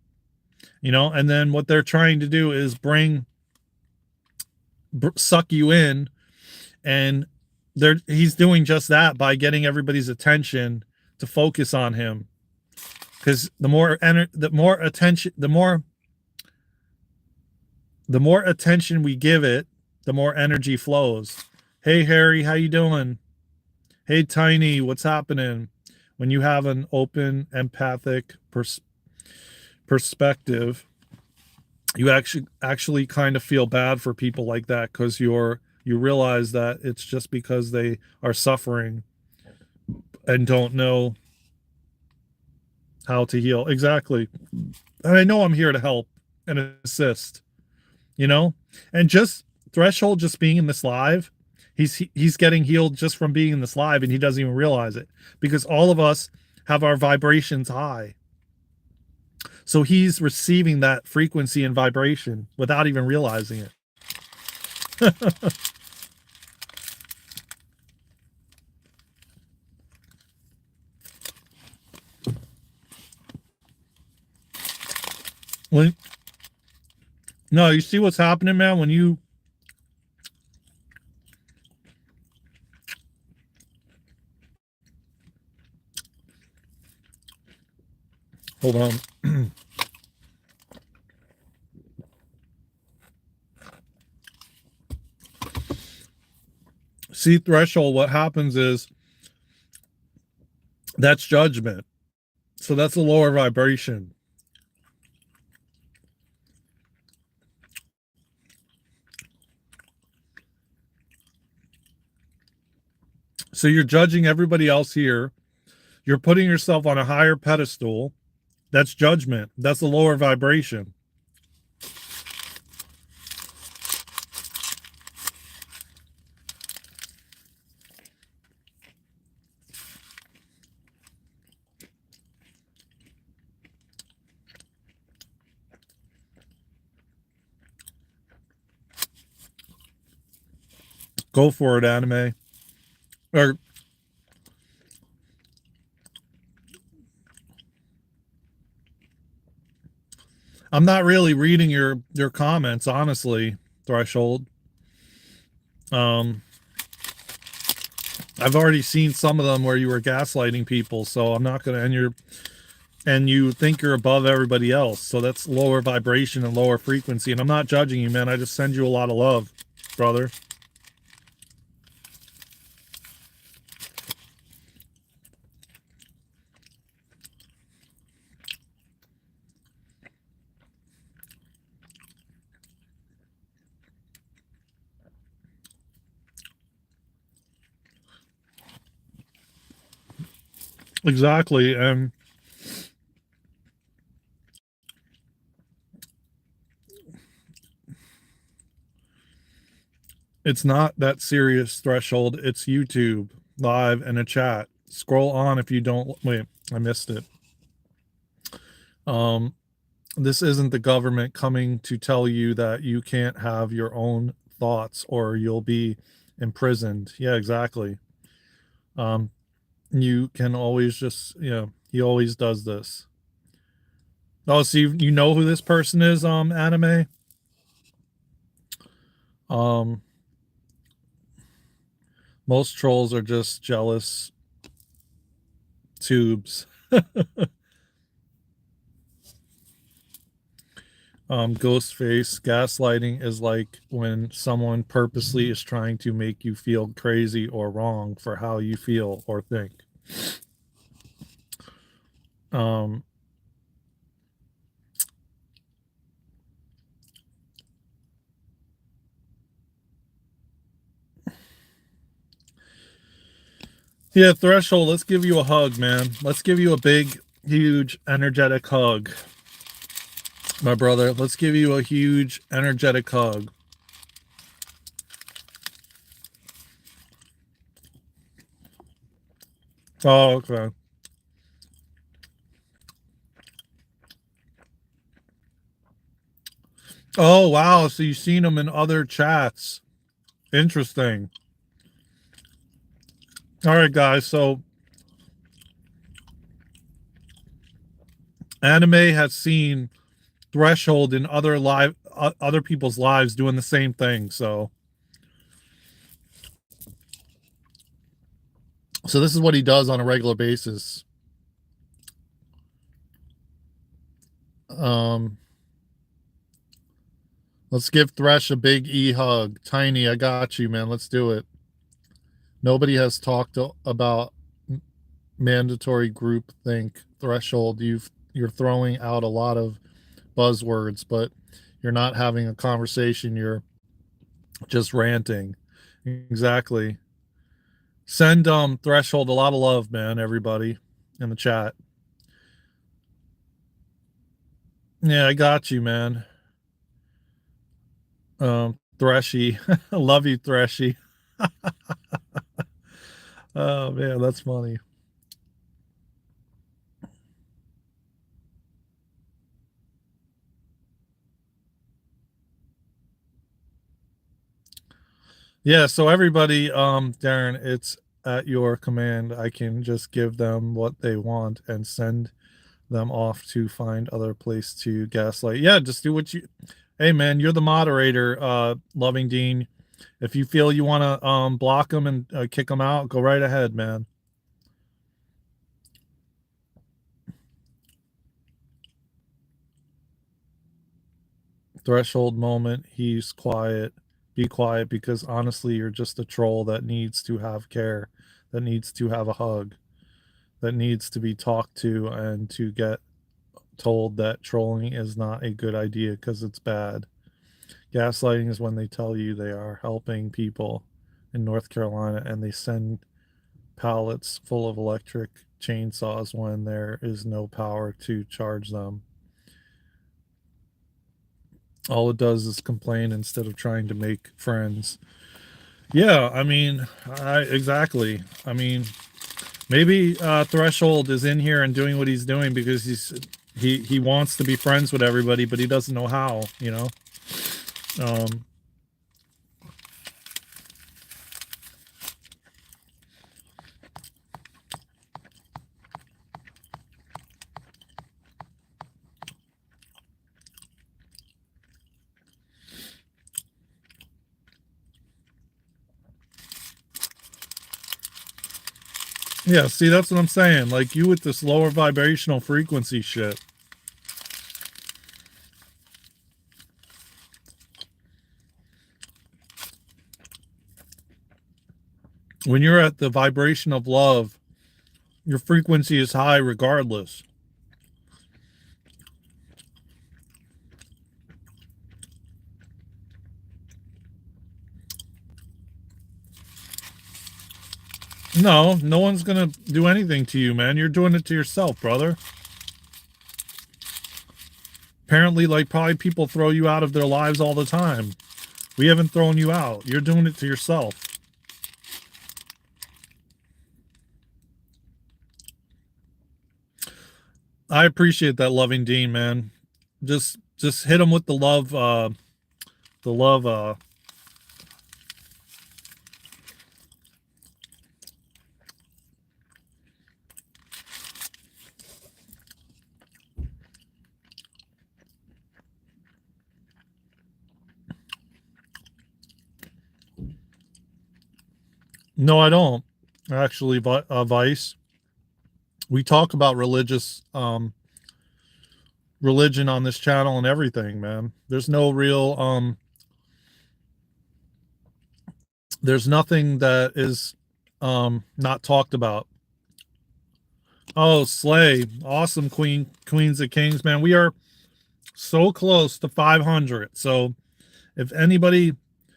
and then what they're trying to do is suck you in, and he's doing just that by getting everybody's attention to focus on him. Because the more attention we give it, the more energy flows. Hey Harry, how you doing? Hey Tiny, what's happening? When you have an open, empathic perspective, you actually kind of feel bad for people like that, because you realize that it's just because they are suffering and don't know how to heal. Exactly. And I know I'm here to help and assist, and just Threshold just being in this live, he's getting healed just from being in this live, and he doesn't even realize it, because all of us have our vibrations high. So he's receiving that frequency and vibration without even realizing it. No, you see what's happening, man, when you hold on. See, Threshold, what happens is that's judgment. So that's a lower vibration. So you're judging everybody else here. You're putting yourself on a higher pedestal. That's judgment. That's a lower vibration. Go for it, anime. Or I'm not really reading your comments, honestly, Threshold. I've already seen some of them where you were gaslighting people, so I'm not gonna. And you think you're above everybody else, so that's lower vibration and lower frequency. And I'm not judging you, man. I just send you a lot of love, brother. Exactly. And it's not that serious, Threshold. It's YouTube live and a chat. Scroll on if you don't. Wait, I missed it. This isn't the government coming to tell you that you can't have your own thoughts or you'll be imprisoned. Yeah, exactly. You can always just, he always does this. Oh, so you know who this person is, anime? Most trolls are just jealous tubes. Ghost face. Gaslighting is like when someone purposely is trying to make you feel crazy or wrong for how you feel or think. Yeah, Threshold, let's give you a hug, man. Let's give you a big, huge, energetic hug. My brother, let's give you a huge, energetic hug. Oh, okay. Oh, wow. So you've seen him in other chats. Interesting. All right, guys. So Anime has seen Threshold in other people's lives doing the same thing. So this is what he does on a regular basis. Let's give Thresh a big E hug. Tiny, I got you, man. Let's do it. Nobody has talked about mandatory group think threshold. You're throwing out a lot of buzzwords, but you're not having a conversation. You're just ranting. Exactly. Send Threshold a lot of love, man, everybody in the chat. Yeah, I got you, man. Threshy. Love you, Threshy. Oh man, that's funny. Yeah, so everybody, Daren, it's at your command. I can just give them what they want and send them off to find other place to gaslight. Yeah, just do what you. Hey, man, you're the moderator, Loving Dean. If you feel you want to block them and kick them out, go right ahead, man. Threshold moment. He's quiet. Be quiet because honestly, you're just a troll that needs to have care, that needs to have a hug, that needs to be talked to and to get told that trolling is not a good idea because it's bad. Gaslighting is when they tell you they are helping people in North Carolina and they send pallets full of electric chainsaws when there is no power to charge them. All it does is complain instead of trying to make friends. Yeah, I mean, exactly. I mean, maybe Threshold is in here and doing what he's doing because he wants to be friends with everybody, but he doesn't know how, you know. Yeah, see, that's what I'm saying. Like you with this lower vibrational frequency shit. When you're at the vibration of love, your frequency is high regardless. No, no one's gonna do anything to you, man. You're doing it to yourself, brother. Apparently, like probably people throw you out of their lives all the time. We haven't thrown you out. You're doing it to yourself. I appreciate that, Loving Dean, man. Just hit him with the love, the love, No, I don't. Actually, Vice. We talk about religious religion on this channel and everything, man. There's no real there's nothing that is not talked about. Oh, Slay. Awesome, Queens of Kings, man. We are so close to 500. So if anybody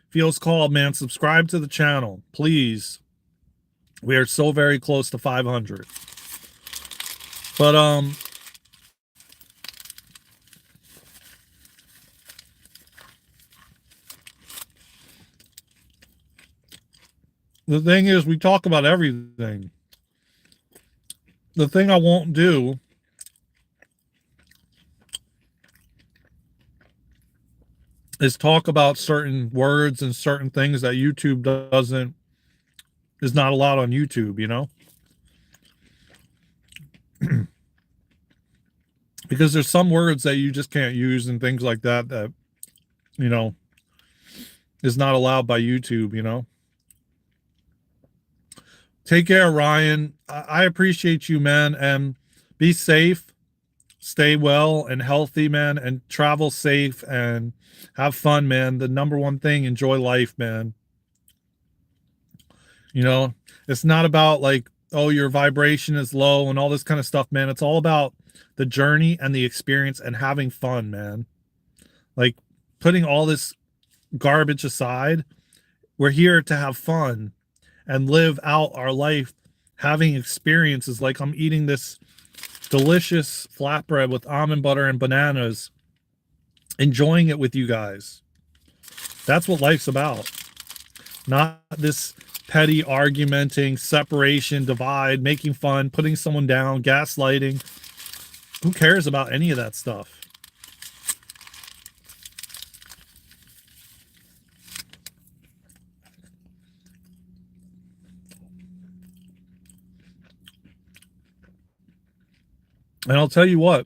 feels called, man, subscribe to the channel, please. We are so very close to 500. But the thing is, we talk about everything. The thing I won't do is talk about certain words and certain things that YouTube is not allowed on YouTube, you know? Because there's some words that you just can't use and things like that that, you know, is not allowed by YouTube, you know? Take care, Ryan. I appreciate you, man, and be safe, stay well and healthy, man, and travel safe and have fun, man. The number one thing, enjoy life, man. You know, it's not about like, oh, your vibration is low and all this kind of stuff, man. It's all about the journey and the experience and having fun, man. Like putting all this garbage aside, we're here to have fun and live out our life having experiences. Like I'm eating this delicious flatbread with almond butter and bananas, enjoying it with you guys. That's what life's about. Not this petty argumenting, separation, divide, making fun, putting someone down, gaslighting. Who cares about any of that stuff? And I'll tell you what,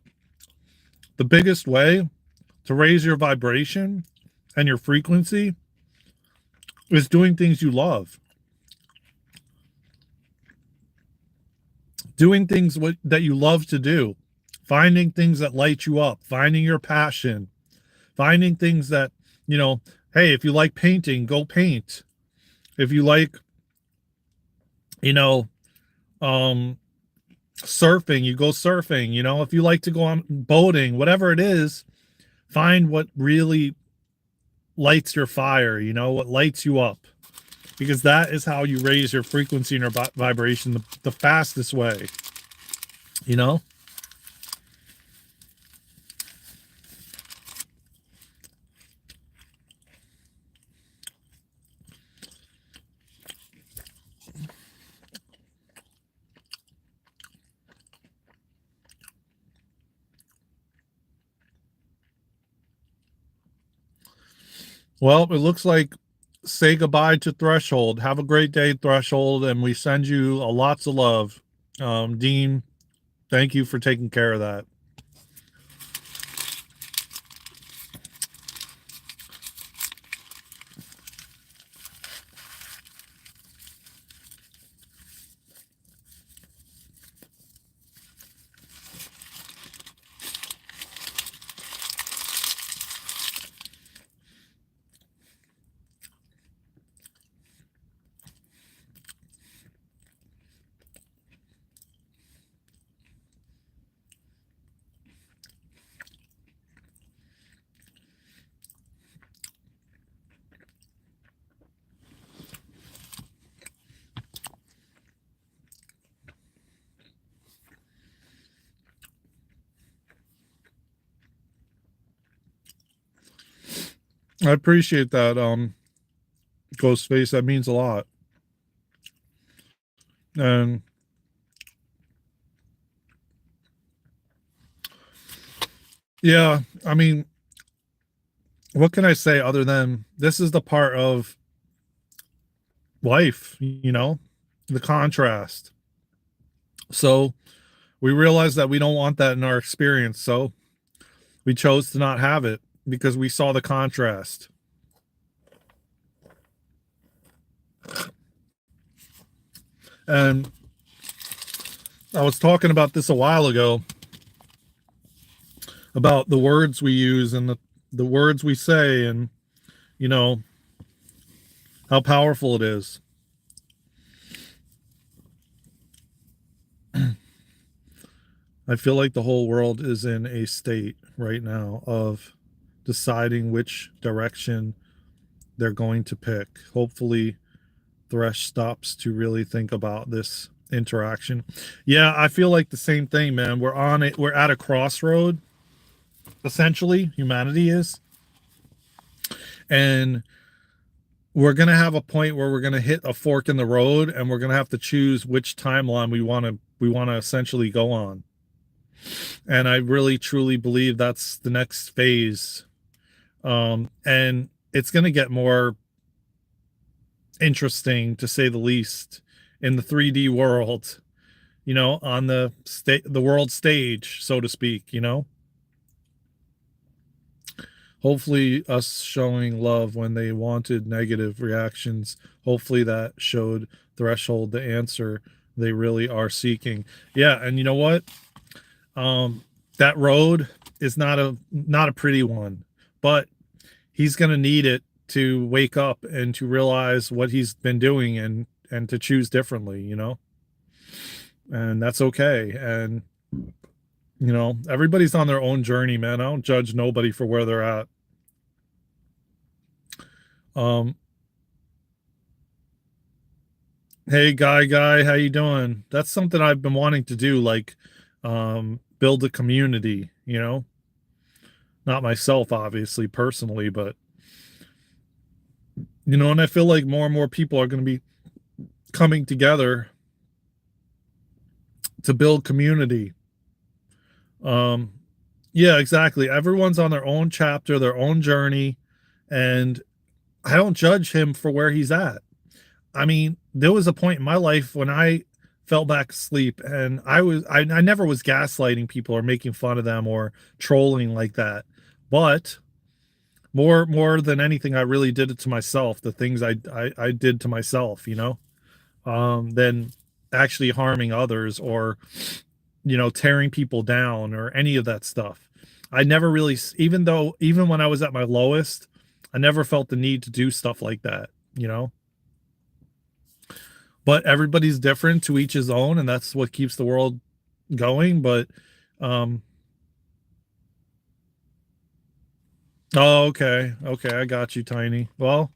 the biggest way to raise your vibration and your frequency is doing things you love. Doing things that you love to do. Finding things that light you up. Finding your passion. Finding things that, you know, hey, if you like painting, go paint. If you like, you know, surfing, you go surfing. You know, if you like to go on boating, whatever it is, find what really lights your fire, you know, what lights you up, because that is how you raise your frequency and your vibration the fastest way, you know. Well, it looks like say goodbye to Threshold. Have a great day, Threshold, and we send you lots of love. Dean, thank you for taking care of that. I appreciate that, Ghostface. That means a lot. And yeah, I mean, what can I say other than this is the part of life, you know, the contrast. So we realized that we don't want that in our experience. So we chose to not have it because we saw the contrast. And I was talking about this a while ago about the words we use and the words we say, and how powerful it is. I feel like the whole world is in a state right now of deciding which direction they're going to pick. Hopefully Thresh stops to really think about this interaction. Yeah, I feel like the same thing, man. We're at a crossroad, essentially, humanity is. And we're going to have a point where we're going to hit a fork in the road, and we're going to have to choose which timeline we want to essentially go on. And I really truly believe that's the next phase. And it's going to get more interesting, to say the least, in the 3D world, on the world stage, so to speak. Hopefully us showing love when they wanted negative reactions, hopefully that showed Threshold the answer they really are seeking. Yeah, and you know what? That road is not a pretty one, but he's going to need it to wake up and to realize what he's been doing, and to choose differently, and that's okay. And everybody's on their own journey, man. I don't judge nobody for where they're at. Hey, guy, how you doing? That's something I've been wanting to do, like build a community, not myself, obviously, personally, but and I feel like more and more people are going to be coming together to build community. Yeah, exactly. Everyone's on their own chapter, their own journey, and I don't judge him for where he's at. I mean, there was a point in my life when I fell back asleep, and I never was gaslighting people or making fun of them or trolling like that. But more than anything, I really did it to myself, the things I did to myself, than actually harming others or tearing people down or any of that stuff. I never really, even when I was at my lowest, I never felt the need to do stuff like that, but everybody's different, to each his own, and that's what keeps the world going. But oh, okay, I got you, Tiny. Well,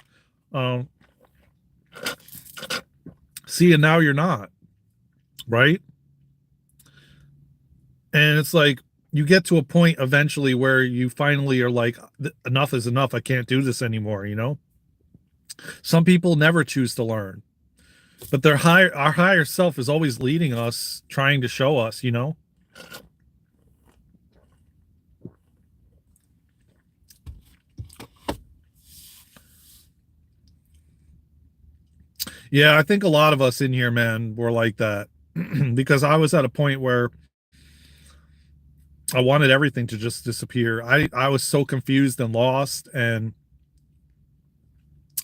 see, and now you're not, right? And it's like you get to a point eventually where you finally are like, enough is enough. I can't do this anymore. Some people never choose to learn, but our higher self is always leading us, trying to show us, Yeah, I think a lot of us in here, man, were like that because I was at a point where I wanted everything to just disappear. I was so confused and lost. And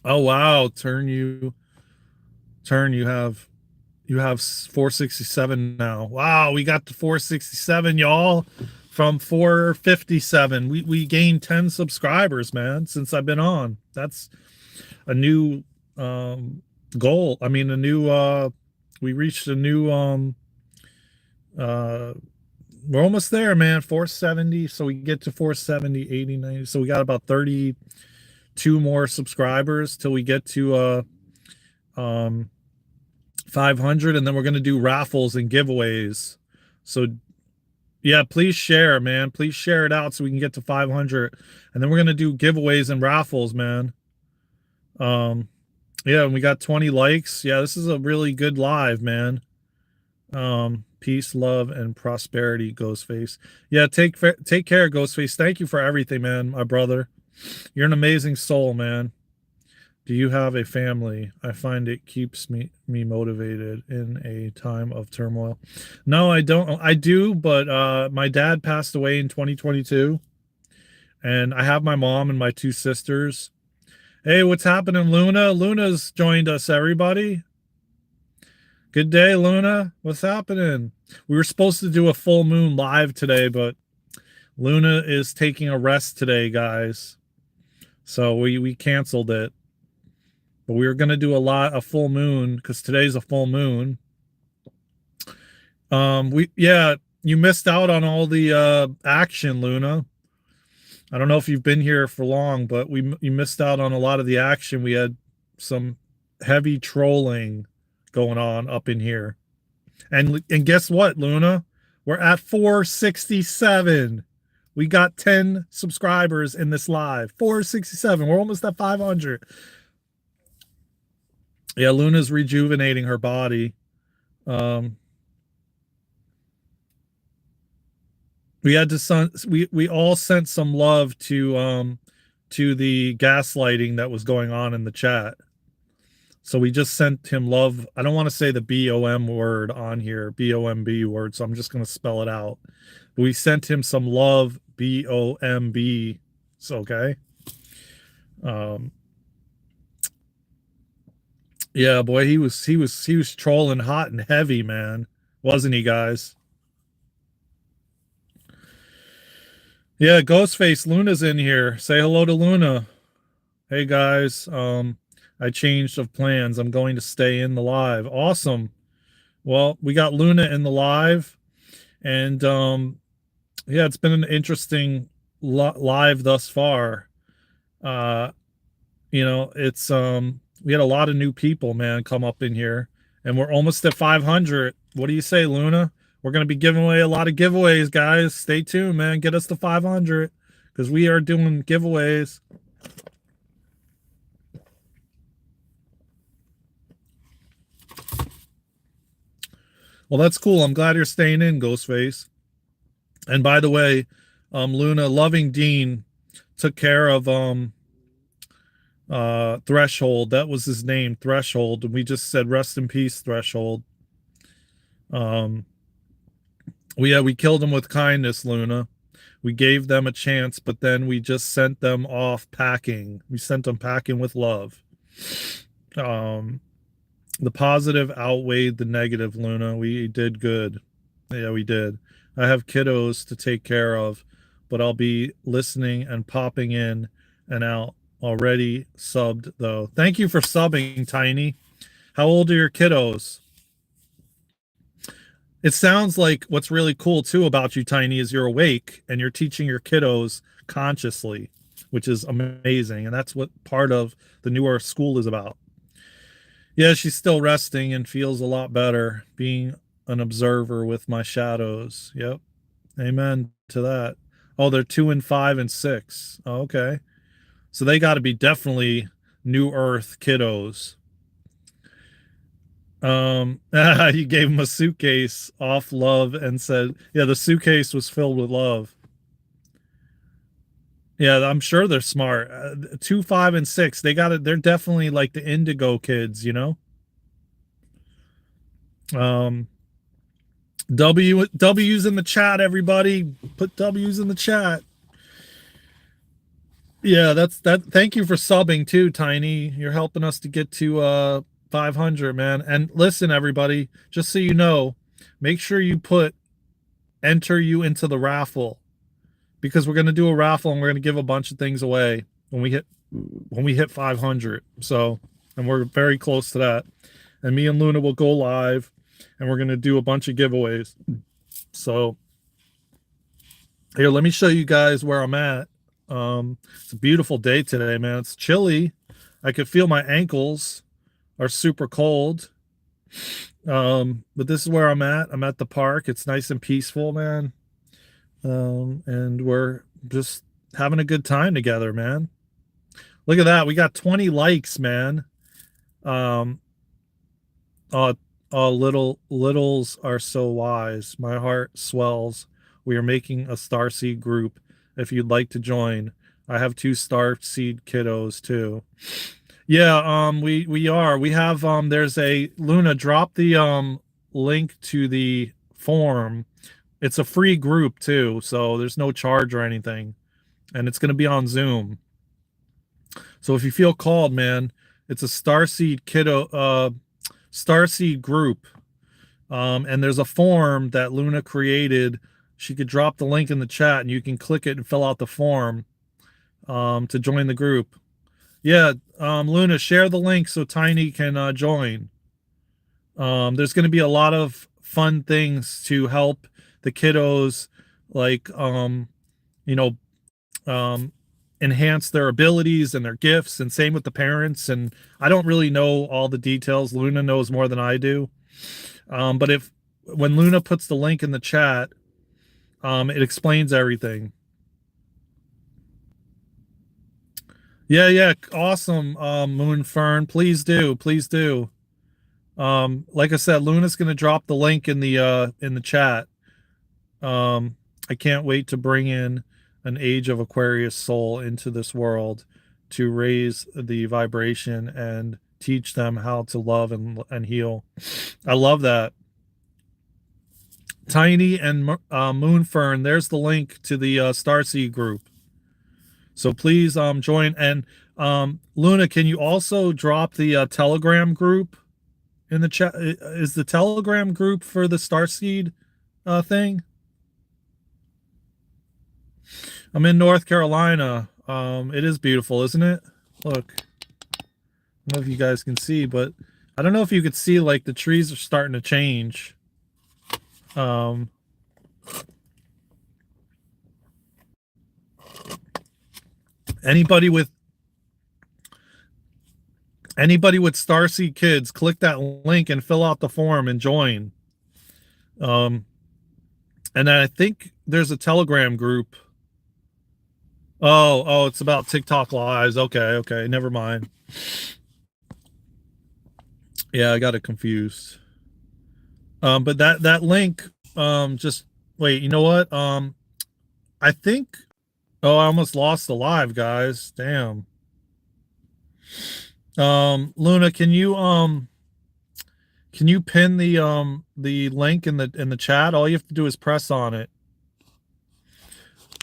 oh wow, you have 467 now. Wow, we got to 467, y'all, from 457. We gained 10 subscribers, man, since I've been on. That's a new goal. I mean, we reached a new we're almost there, man. 470. So we get to 470, 80, 90. So we got about 32 more subscribers till we get to 500, and then we're going to do raffles and giveaways. So yeah, please share, man. Please share it out so we can get to 500, and then we're going to do giveaways and raffles, man. Yeah, and we got 20 likes. Yeah, this is a really good live, man. Peace, love, and prosperity, Ghostface. Yeah, take care, Ghostface. Thank you for everything, man, my brother. You're an amazing soul, man. Do you have a family? I find it keeps me motivated in a time of turmoil. No, I don't. I do, but my dad passed away in 2022, and I have my mom and my two sisters. Hey, what's happening, Luna? Luna's joined us, everybody. Good day, Luna. What's happening? We were supposed to do a full moon live today, but Luna is taking a rest today, guys. So we canceled it. But we were going to do a full moon because today's a full moon. You missed out on all the action, Luna. I don't know if you've been here for long, but you missed out on a lot of the action. We had some heavy trolling going on up in here. And guess what, Luna? We're at 467. We got 10 subscribers in this live. 467. We're almost at 500. Yeah, Luna's rejuvenating her body. We had to we all sent some love to the gaslighting that was going on in the chat. So we just sent him love. I don't want to say the BOM word on here, BOMB word, so I'm just going to spell it out. We sent him some love, BOMB. It's okay. Yeah, boy, he was trolling hot and heavy, man. Wasn't he, guys? Yeah, Ghostface, Luna's in here. Say hello to Luna. Hey guys, I changed of plans. I'm going to stay in the live. Awesome. Well, we got Luna in the live, and yeah, it's been an interesting live thus far. You know, it's we had a lot of new people, man, come up in here, and we're almost at 500. What do you say, Luna? We're going to be giving away a lot of giveaways, guys. Stay tuned, man. Get us to 500 because we are doing giveaways. Well, that's cool. I'm glad you're staying in, Ghostface. And by the way, Luna, Loving Dean took care of Threshold. That was his name, Threshold. And we just said rest in peace, Threshold. We killed them with kindness, Luna. We gave them a chance, but then we just sent them off packing. We sent them packing with love. The positive outweighed the negative, Luna. We did good. Yeah, we did. I have kiddos to take care of, but I'll be listening and popping in and out. Already subbed, though. Thank you for subbing, Tiny. How old are your kiddos? It sounds like what's really cool too about you, Tiny, is you're awake and you're teaching your kiddos consciously, which is amazing. And that's what part of the New Earth School is about. Yeah, she's still resting and feels a lot better being an observer with my shadows. Yep. Amen to that. Oh, they're 2 and 5 and 6. Oh, okay. So they got to be definitely New Earth kiddos. You gave him a suitcase off love and said, yeah, the suitcase was filled with love. Yeah, I'm sure they're smart. 2, 5, and 6. They're definitely like the indigo kids, you know? W's in the chat, everybody. Put W's in the chat. Yeah, that's that. Thank you for subbing too, Tiny. You're helping us to get to 500, man. And listen, everybody, just so you know, make sure you enter you into the raffle, because we're going to do a raffle and we're going to give a bunch of things away when we hit 500. So, and we're very close to that. And me and Luna will go live and we're going to do a bunch of giveaways. So here, let me show you guys where I'm at. It's a beautiful day today, man. It's chilly. I could feel my ankles are super cold. But this is where I'm at. I'm at the park. It's nice and peaceful, man. And we're just having a good time together, man. Look at that. We got 20 likes, man. Littles are so wise. My heart swells. We are making a Starseed group. If you'd like to join, I have 2 Starseed kiddos too. Yeah, we are. We have there's a Luna, drop the link to the form. It's a free group too, so there's no charge or anything. And it's going to be on Zoom. So if you feel called, man, it's a Starseed Starseed group. And there's a form that Luna created she could drop the link in the chat and you can click it and fill out the form to join the group. Yeah, Luna, share the link so Tiny can join. There's going to be a lot of fun things to help the kiddos, like you know, enhance their abilities and their gifts, and same with the parents. And I don't really know all the details. Luna knows more than I do. But when Luna puts the link in the chat, it explains everything. Yeah, awesome, Moonfern. Please do. Like I said, Luna's gonna drop the link in the chat. I can't wait to bring in an Age of Aquarius soul into this world to raise the vibration and teach them how to love and heal. I love that. Tiny and Moonfern, there's the link to the Starseed group. So please join. And Luna, can you also drop the Telegram group in the chat? Is the Telegram group for the Starseed thing? I'm in North Carolina. It is beautiful, isn't it? Look. I don't know if you guys can see, but I don't know if you could see, like, the trees are starting to change. Anybody with Starseed kids, click that link and fill out the form and join. And I think there's a Telegram group. Oh, it's about TikTok lives. Okay, never mind. Yeah, I got it confused. But that link, just wait, you know what? I think, oh, I almost lost the live, guys. Damn. Luna, can you pin the link in the chat? All you have to do is press on it.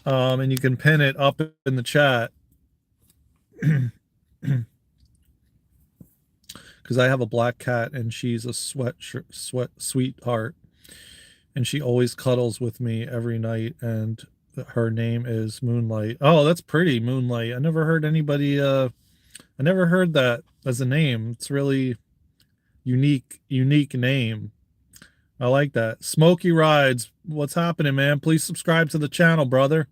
And you can pin it up in the chat. Because I have a black cat and she's a sweetheart, and she always cuddles with me every night, and her name is Moonlight. Oh, that's pretty, Moonlight. I never heard that as a name. It's really unique name. I like that. Smoky Rides, what's happening, man? Please subscribe to the channel, brother.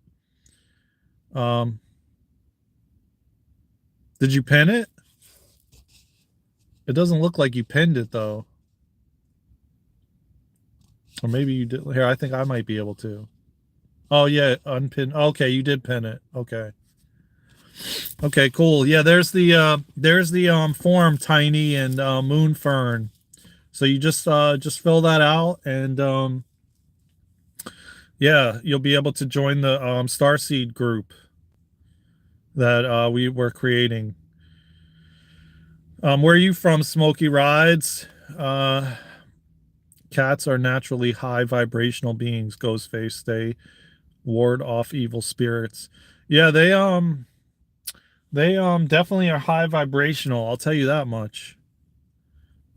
Did you pin it? It doesn't look like you pinned it, though. Or maybe you did. Here, I think I might be able to. Oh, yeah, unpin. Okay, you did pin it. Okay. Okay, cool. Yeah, there's the form, Tiny and Moonfern. So you just fill that out, and yeah, you'll be able to join the Starseed group that we were creating. Where are you from, Smoky Rides? Cats are naturally high vibrational beings, Ghostface. They ward off evil spirits. Yeah, they definitely are high vibrational, I'll tell you that much.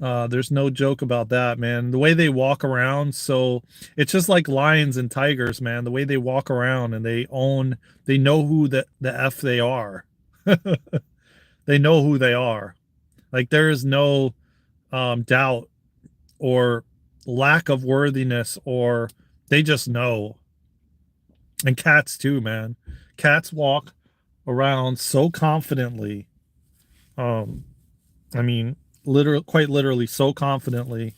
There's no joke about that, man. The way they walk around, so it's just like lions and tigers, man. The way they walk around, and they know who the F they are. They know who they are. Like, there is no doubt or lack of worthiness, or they just know. And cats too, man. Cats walk around so confidently. I mean, quite literally so confidently.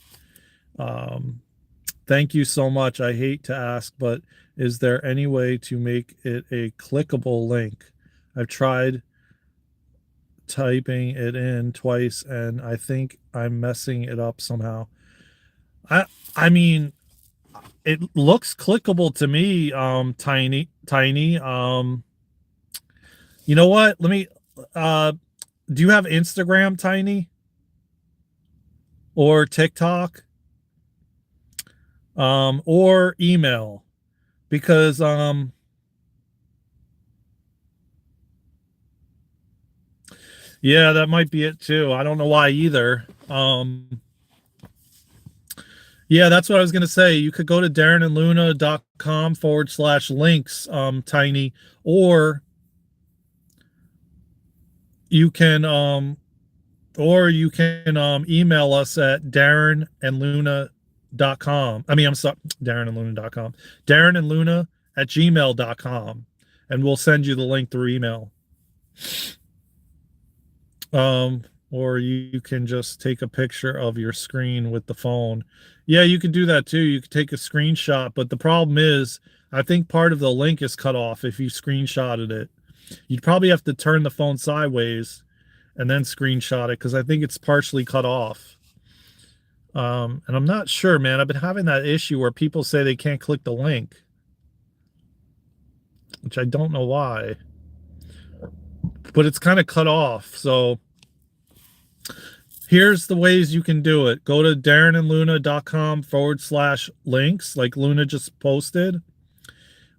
Thank you so much. I hate to ask, but is there any way to make it a clickable link? I've tried typing it in twice, and I think I'm messing it up somehow. I mean, it looks clickable to me, Tiny. You know what? Let me do you have Instagram, Tiny? Or TikTok? Or email? Because yeah, that might be it too. I don't know why either. Yeah, that's what I was going to say. You could go to darenandluna.com/links, Tiny, or you can email us at darenandluna.com. I mean, I'm sorry, darenandluna.com. darenandluna@gmail.com, and we'll send you the link through email. Or you can just take a picture of your screen with the phone. Yeah, you can do that too. You can take a screenshot, but the problem is, I think part of the link is cut off if you screenshotted it. You'd probably have to turn the phone sideways and then screenshot it because I think it's partially cut off. And I'm not sure, man. I've been having that issue where people say they can't click the link, which I don't know why, but it's kind of cut off. So here's the ways you can do it. Go to darenandluna.com/links, like Luna just posted.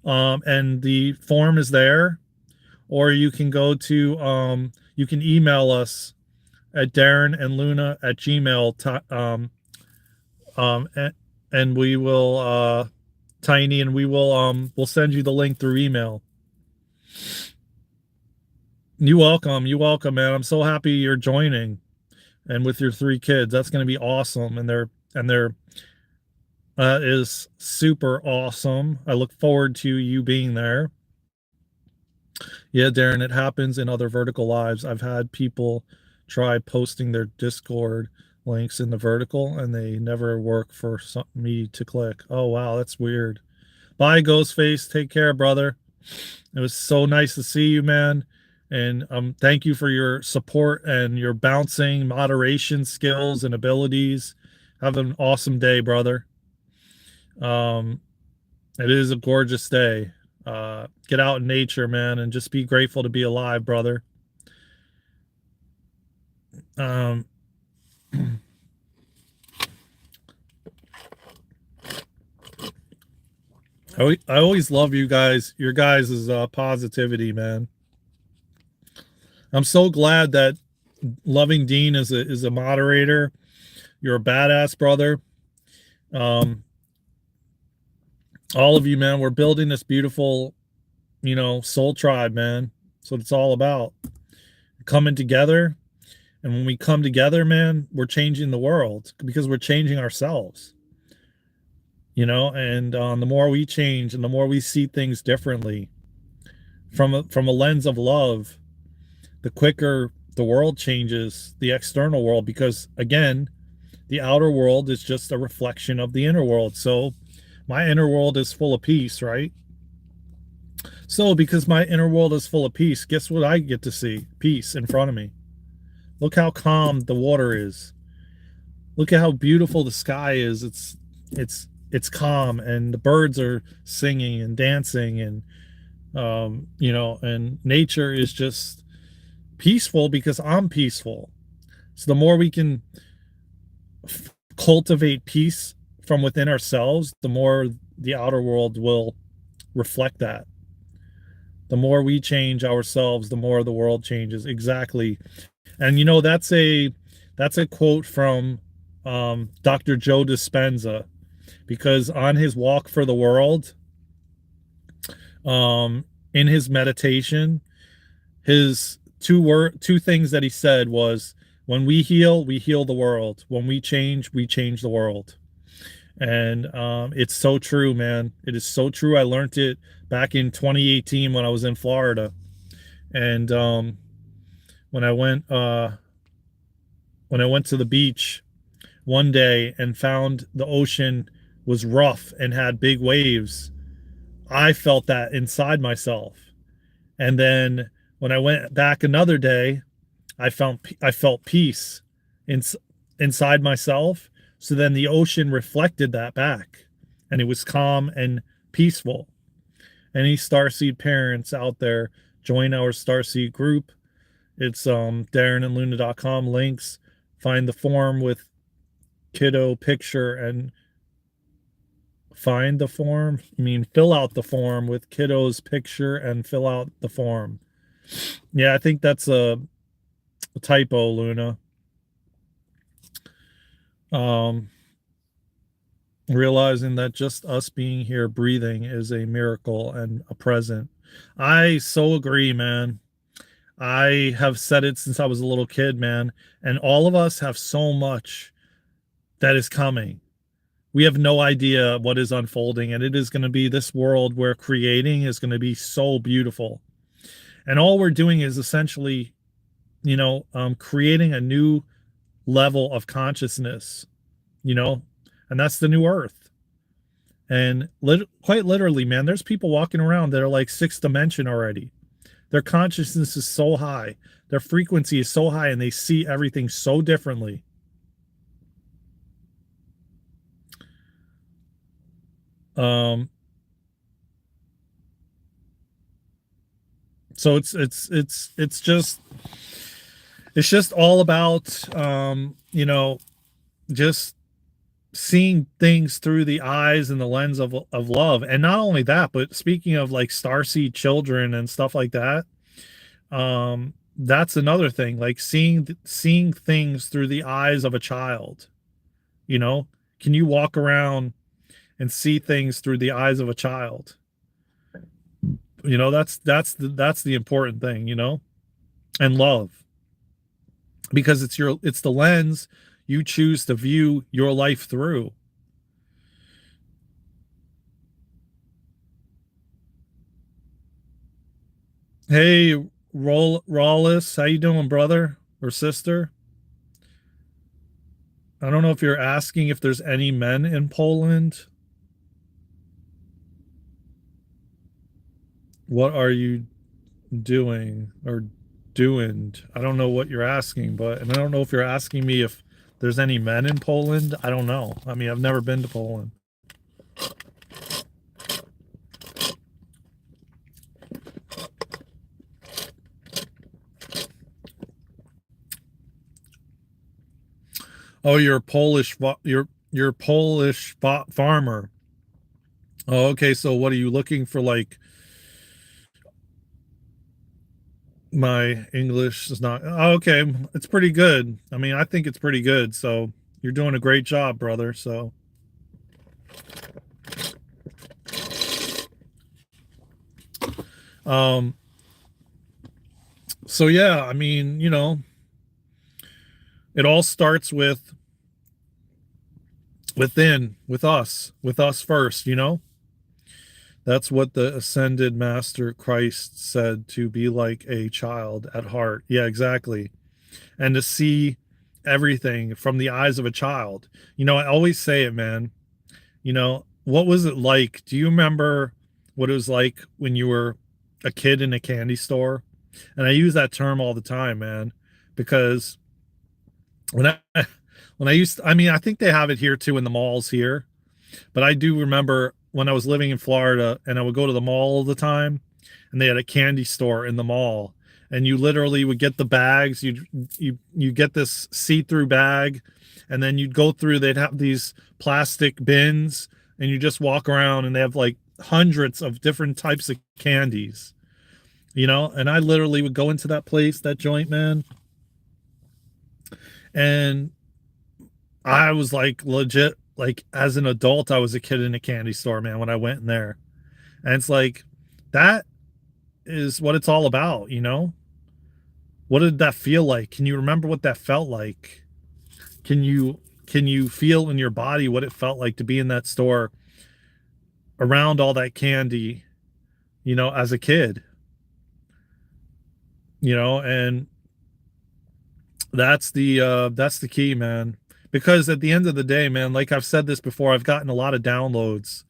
And the form is there. Or you can go to, you can email us at darenandluna@gmail. And we will, Tiny, and we'll send you the link through email. You're welcome, man. I'm so happy you're joining, and with your 3 kids. That's going to be awesome. And they're is super awesome. I look forward to you being there. Yeah, Daren, it happens in other vertical lives. I've had people try posting their Discord links in the vertical and they never work for me to click. Oh, wow, that's weird. Bye, Ghostface. Take care, brother. It was so nice to see you, man. And thank you for your support and your bouncing moderation skills and abilities. Have an awesome day, brother. It is a gorgeous day. Get out in nature, man, and just be grateful to be alive, brother. Um, I always love you guys, your guys' positivity, man. I'm so glad that Loving Dean is a moderator. You're a badass, brother. All of you, man, we're building this beautiful, soul tribe, man. That's what it's all about. Coming together. And when we come together, man, we're changing the world because we're changing ourselves. And the more we change and the more we see things differently from a lens of love, the quicker the world changes, the external world, because again, the outer world is just a reflection of the inner world. So my inner world is full of peace, right? So because my inner world is full of peace, guess what I get to see? Peace in front of me. Look how calm the water is. Look at how beautiful the sky is. It's calm, and the birds are singing and dancing, and and nature is just peaceful because I'm peaceful. So the more we can cultivate peace from within ourselves, the more the outer world will reflect that. The more we change ourselves, the more the world changes. Exactly. And that's a quote from Dr. Joe Dispenza, because on his walk for the world, in his meditation, his two things that he said was, when we heal the world. When we change the world. And it's so true, man. It is so true. I learned it back in 2018 when I was in Florida. And when I went to the beach one day and found the ocean was rough and had big waves, I felt that inside myself. And then when I went back another day, I felt peace inside myself. So then the ocean reflected that back, and it was calm and peaceful. Any Starseed parents out there, join our Starseed group. It's darenandluna.com links. Find the form with kiddo picture and find the form. I mean, fill out the form with kiddo's picture and fill out the form. Yeah, I think that's a typo, Luna. realizing that just us being here breathing is a miracle and a present. I so agree, man. I have said it since I was a little kid, man, and all of us have so much that is coming. We have no idea what is unfolding, and it is going to be this world where creating is going to be so beautiful. And all we're doing is essentially, creating a new level of consciousness, you know, and that's the new earth. And quite literally, man, there's people walking around that are like sixth dimension already. Their consciousness is so high, their frequency is so high, and they see everything so differently. Um, so it's just all about just seeing things through the eyes and the lens of love. And not only that, but speaking of like starseed children and stuff like that, that's another thing, like seeing things through the eyes of a child. you know can you walk around and see things through the eyes of a child? That's the important thing, and love, because it's the lens you choose to view your life through. Hey, Rawlis, how you doing, brother or sister? I don't know if you're asking if there's any men in Poland. What are you doing or doing? I don't know what you're asking, and I don't know if you're asking me if there's any men in Poland. I don't know. I mean, I've never been to Poland. Oh, you're a Polish. You're a Polish farmer. Oh, okay. So, what are you looking for? Like, my English is not. Oh, okay, it's pretty good. I mean, I think it's pretty good. So, you're doing a great job, brother. Um, so yeah. I mean, it all starts with us first. That's what the ascended master Christ said, to be like a child at heart. Yeah, exactly. And to see everything from the eyes of a child. I always say it, man. What was it like? Do you remember what it was like when you were a kid in a candy store? And I use that term all the time, man, because when I when I used to, I mean, I think they have it here too in the malls here. But I do remember when I was living in Florida and I would go to the mall all the time, and they had a candy store in the mall, and you literally would get the bags. You get this see-through bag, and then you'd go through. They'd have these plastic bins, and you just walk around, and they have like hundreds of different types of candies. And I literally would go into that place, that joint, man, and I was like legit, like as an adult, I was a kid in a candy store, man, when I went in there. And it's like, that is what it's all about. What did that feel like? Can you remember what that felt like? Can you feel in your body what it felt like to be in that store around all that candy, as a kid? And that's the key, man. Because at the end of the day, man, like I've said this before, I've gotten a lot of downloads,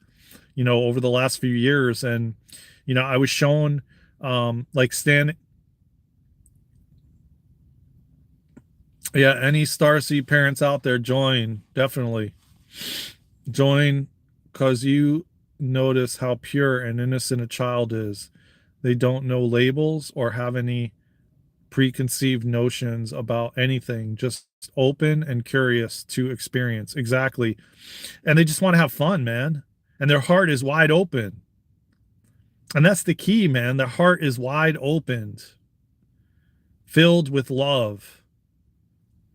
over the last few years. And, I was shown, like stand, yeah, any Starseed parents out there, join, definitely join, because you notice how pure and innocent a child is. They don't know labels or have any preconceived notions about anything, just open and curious to experience. Exactly. And they just want to have fun, man. And their heart is wide open. And that's the key, man. Their heart is wide opened, filled with love,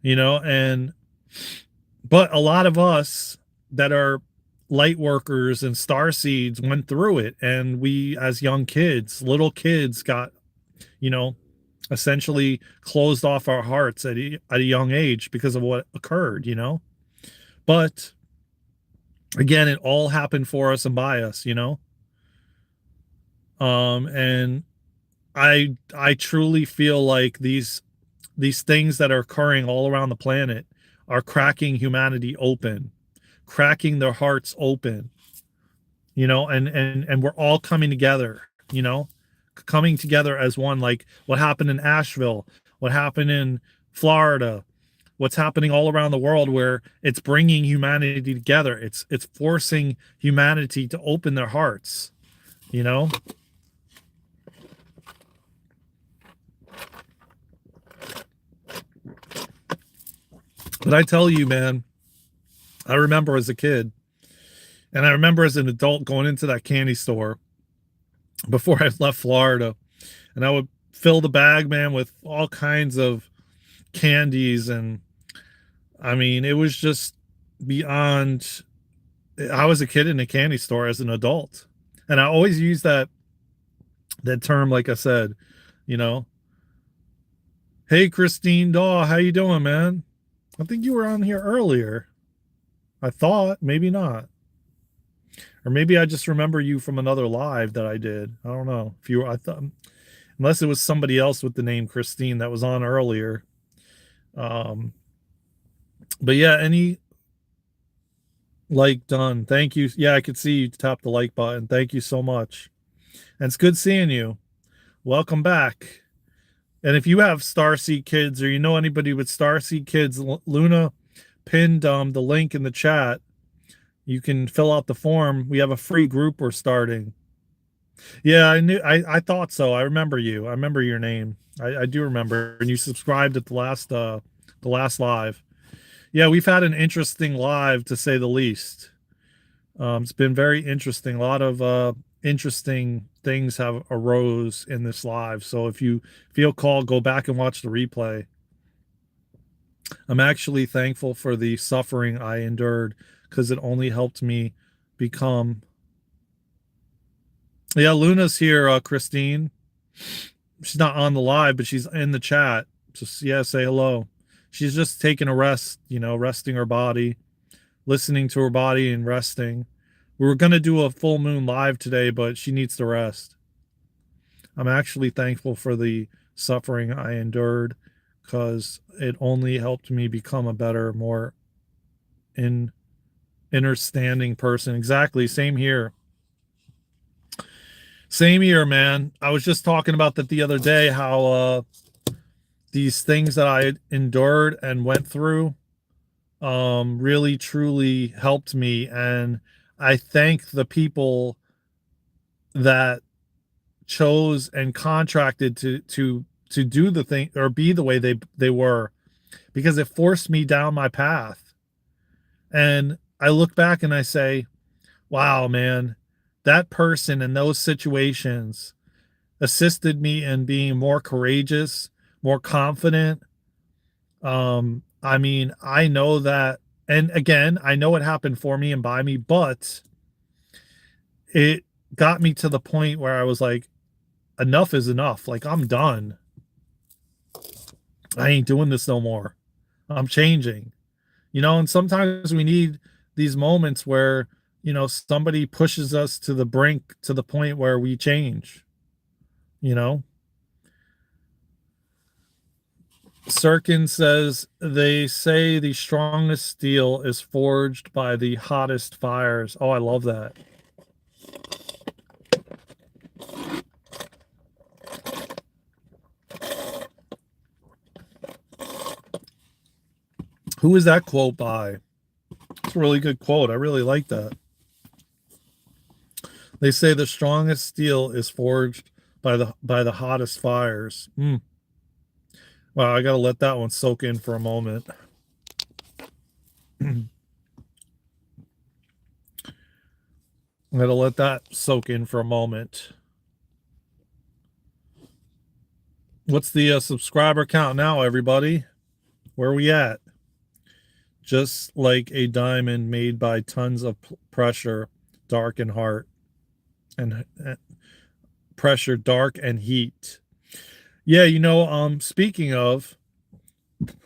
and but a lot of us that are light workers and starseeds went through it, and we as young kids, little kids, got, you know, essentially closed off our hearts at a young age because of what occurred, you know. But again, it all happened for us and by us, you know. And I truly feel like these things that are occurring all around the planet are cracking humanity open, cracking their hearts open, you know, and we're all coming together, you know, coming together as one, like what happened in Asheville, what happened in Florida, what's happening all around the world, where it's bringing humanity together. It's forcing humanity to open their hearts, you know. But I tell you, man, I remember as a kid, and I remember as an adult going into that candy store before I left Florida, and I would fill the bag, man, with all kinds of candies. And I mean, it was just beyond. I was a kid in a candy store as an adult, and I always use that term, like I said, you know. Hey, Christine Daw, how you doing, man? I think you were on here earlier. I thought, maybe not. Or maybe I just remember you from another live that I did. I don't know. If you were, I thought, unless it was somebody else with the name Christine that was on earlier. Um, but yeah, any like done. Thank you. Yeah, I could see you tap the like button. Thank you so much. And it's good seeing you. Welcome back. And if you have Starseed kids, or you know anybody with Starseed kids, Luna pinned the link in the chat. You can fill out the form. We have a free group we're starting. Yeah, I thought so. I remember you. I remember your name. I do remember. And you subscribed at the last live. Yeah, we've had an interesting live, to say the least. It's been very interesting. A lot of interesting things have arose in this live. So if you feel called, go back and watch the replay. I'm actually thankful for the suffering I endured, because it only helped me become. Yeah, Luna's here, Christine. She's not on the live, but she's in the chat. Just, yeah, say hello. She's just taking a rest, you know, resting her body, listening to her body and resting. We were going to do a full moon live today, but she needs to rest. I'm actually thankful for the suffering I endured, because it only helped me become a better, more understanding person. Exactly. Same here. Same here, man. I was just talking about that the other day, how these things that I endured and went through really truly helped me. And I thank the people that chose and contracted to do the thing, or be the way they were, because it forced me down my path. And I look back and I say, wow, man, that person in those situations assisted me in being more courageous, more confident. I mean, I know that, and again, I know it happened for me and by me, but it got me to the point where I was like, enough is enough. Like, I'm done. I ain't doing this no more. I'm changing, you know. And sometimes we need these moments where, you know, somebody pushes us to the brink, to the point where we change, you know. Sirkin says, they say the strongest steel is forged by the hottest fires. Oh, I love that. Who is that quote by? It's a really good quote. I really like that. They say the strongest steel is forged by the hottest fires. Wow, I gotta let that one soak in for a moment. I gotta let that soak in for a moment. What's the subscriber count now, everybody? Where are we at? just like a diamond made by tons of pressure, dark and heart, and pressure, dark and heat. Yeah, speaking of,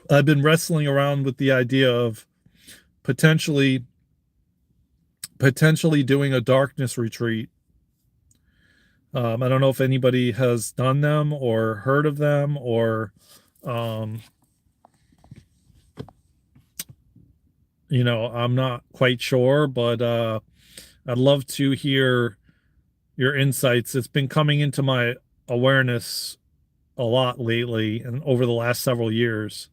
I've been wrestling around with the idea of potentially doing a darkness retreat. I don't know if anybody has done them or heard of them, or um, I'm not quite sure, but I'd love to hear your insights. It's been coming into my awareness a lot lately and over the last several years.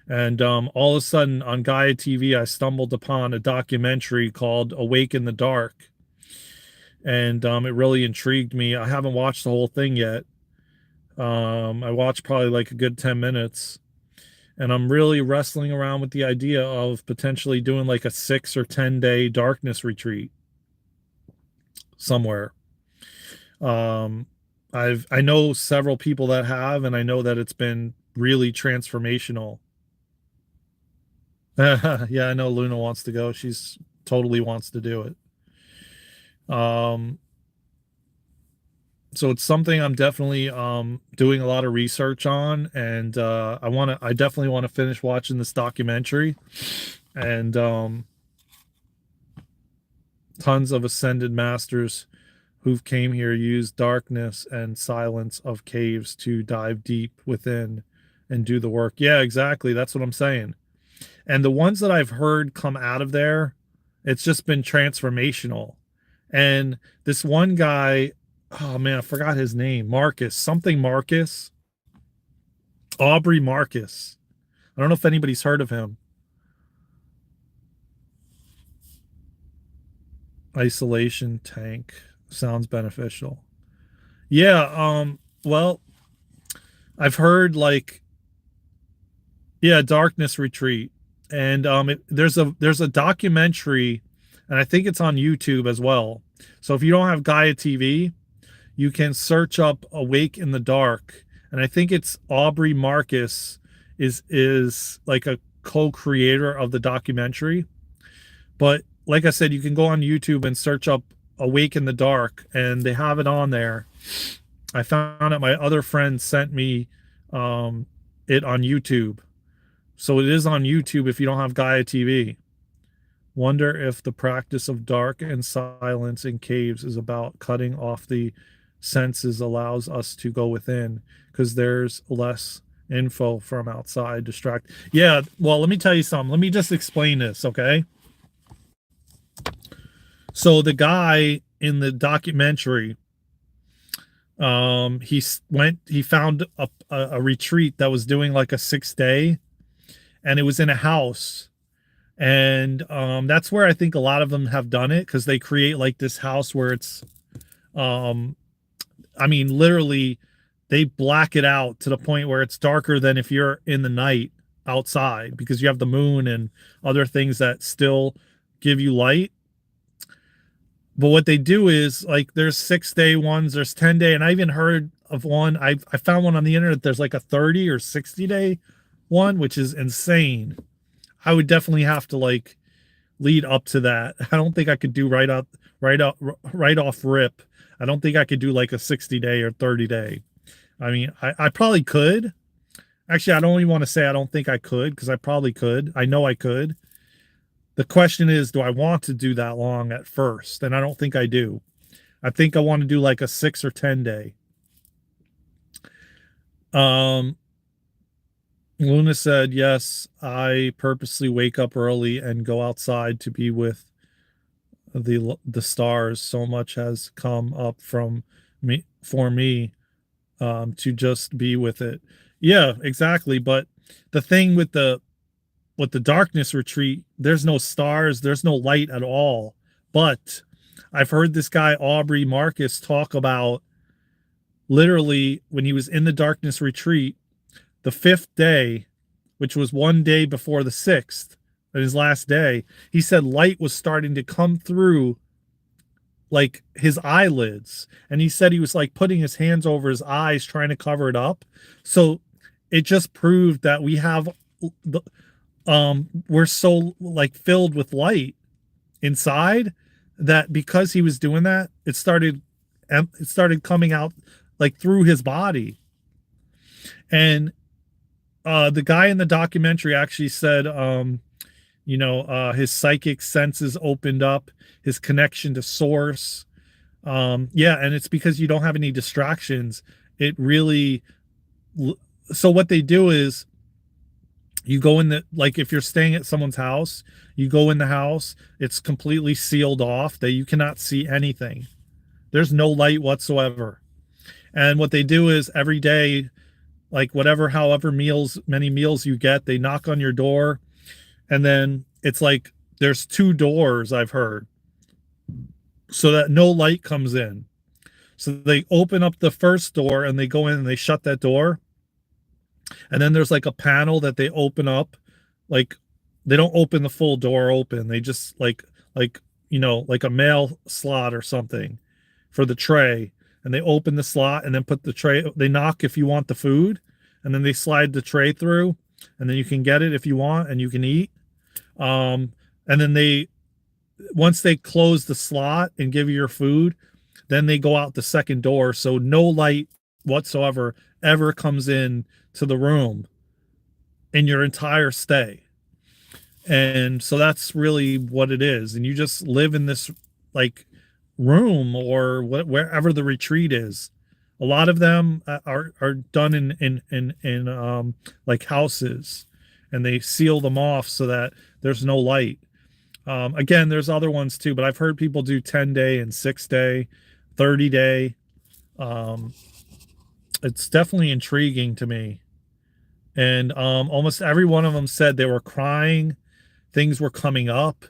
And all of a sudden on Gaia TV, I stumbled upon a documentary called Awake in the Dark. And it really intrigued me. I haven't watched the whole thing yet. I watched probably like a good 10 minutes. And I'm really wrestling around with the idea of potentially doing like a 6 or 10 day darkness retreat somewhere. I know several people that have, and I know that it's been really transformational. Yeah, I know Luna wants to go. She's totally wants to do it. So it's something I'm definitely doing a lot of research on, and I definitely want to finish watching this documentary. And tons of ascended masters who've came here use darkness and silence of caves to dive deep within and do the work. Yeah, exactly. That's what I'm saying. And the ones that I've heard come out of there, it's just been transformational. And this one guy, oh man, I forgot his name. Marcus. Aubrey Marcus. I don't know if anybody's heard of him. Isolation tank sounds beneficial. Yeah, well, I've heard like, yeah, darkness retreat. And there's a documentary, and I think it's on YouTube as well. So if you don't have Gaia TV, you can search up Awake in the Dark. And I think it's Aubrey Marcus is like a co-creator of the documentary. But like I said, you can go on YouTube and search up Awake in the Dark, and they have it on there. I found out my other friend sent me it on YouTube. So it is on YouTube if you don't have Gaia TV. Wonder if the practice of dark and silence in caves is about cutting off the senses, allows us to go within because there's less info from outside distract. Yeah, well, let me tell you something. Let me just explain this, okay? So the guy in the documentary, he found a retreat that was doing like a 6 day, and it was in a house. And that's where I think a lot of them have done it, because they create like this house where it's I mean, literally they black it out to the point where it's darker than if you're in the night outside, because you have the moon and other things that still give you light. But what they do is, like, there's 6 day ones, there's 10 day, and I even heard of one. I found one on the internet. There's like a 30 or 60 day one, which is insane. I would definitely have to like lead up to that. I don't think I could do right off rip. I don't think I could do like a 60 day or 30 day. I mean, I probably could. Actually, I don't even want to say I don't think I could, because I probably could. I know I could. The question is, do I want to do that long at first? And I don't think I do. I think I want to do like a 6 or 10 day. Luna said, yes, I purposely wake up early and go outside to be with the stars. So much has come up from me for me to just be with it. Yeah, exactly. But the thing with the darkness retreat, there's no stars, there's no light at all. But I've heard this guy Aubrey Marcus talk about, literally, when he was in the darkness retreat, the 5th day, which was one day before the 6th, his last day, he said light was starting to come through like his eyelids. And he said he was like putting his hands over his eyes, trying to cover it up. So it just proved that we have were so like filled with light inside that because he was doing that, it started coming out like through his body. And the guy in the documentary actually said, his psychic senses opened up, his connection to source. Yeah, and it's because you don't have any distractions. It really, so what they do is you go in the, like if you're staying at someone's house, you go in the house, it's completely sealed off that you cannot see anything. There's no light whatsoever. And what they do is every day, like however many meals you get, they knock on your door, and then it's like there's two doors, I've heard, so that no light comes in. So they open up the first door and they go in and they shut that door. And then there's like a panel that they open up. Like they don't open the full door open. They just like a mail slot or something for the tray. And they open the slot and then put the tray, they knock if you want the food, and then they slide the tray through, and then you can get it if you want and you can eat. And then once they close the slot and give you your food, then they go out the second door. So no light whatsoever ever comes in to the room in your entire stay. And so that's really what it is. And you just live in this like room or wherever the retreat is. A lot of them are done in like houses, and they seal them off so that there's no light. Again, there's other ones too, but I've heard people do 10-day and 6-day, 30-day. It's definitely intriguing to me. And almost every one of them said they were crying, things were coming up,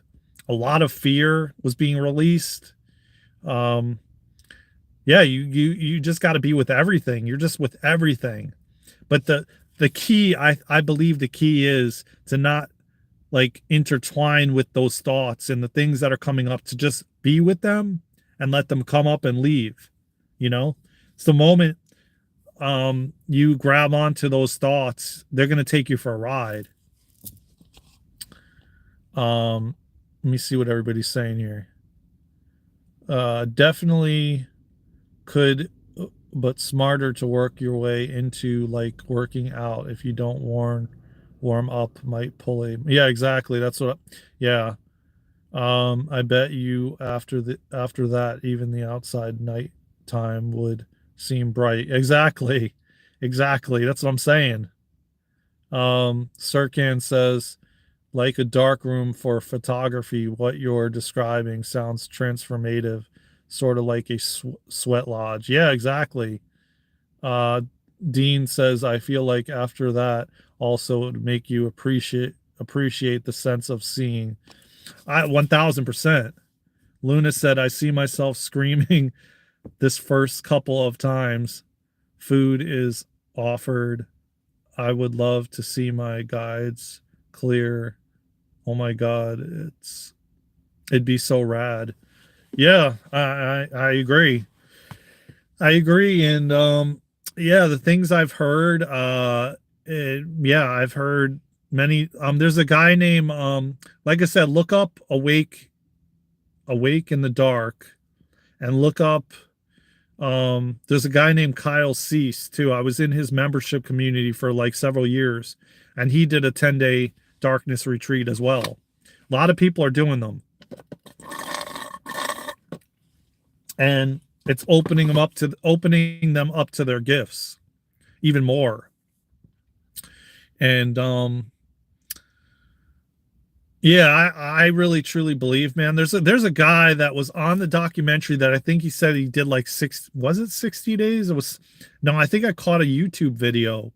a lot of fear was being released. Yeah, you just got to be with everything. You're just with everything. But the key, I believe the key is to not like intertwine with those thoughts and the things that are coming up, to just be with them and let them come up and leave. It's the moment you grab onto those thoughts, they're going to take you for a ride. Let me see what everybody's saying here. Definitely could, but smarter to work your way into like working out. If you don't warm up, might pull a, yeah, exactly. That's what, yeah. I bet you after that, even the outside night time would seem bright. Exactly. That's what I'm saying. Sirkan says, like a dark room for photography, what you're describing sounds transformative, sort of like a sweat lodge. Yeah, exactly. Dean says, I feel like after that also would make you appreciate the sense of seeing. 1000%. Luna said, I see myself screaming this first couple of times food is offered. I would love to see my guides clear. Oh my God, it'd be so rad. Yeah, I agree. And yeah, the things I've heard, yeah, I've heard many. There's a guy named like I said, look up Awake in the Dark, and look up there's a guy named Kyle Cease too. I was in his membership community for like several years, and he did a 10-day darkness retreat as well. A lot of people are doing them, and it's opening them up to their gifts even more. And yeah, I really truly believe, man. There's a guy that was on the documentary that I think he said he did like 60 days? I think I caught a YouTube video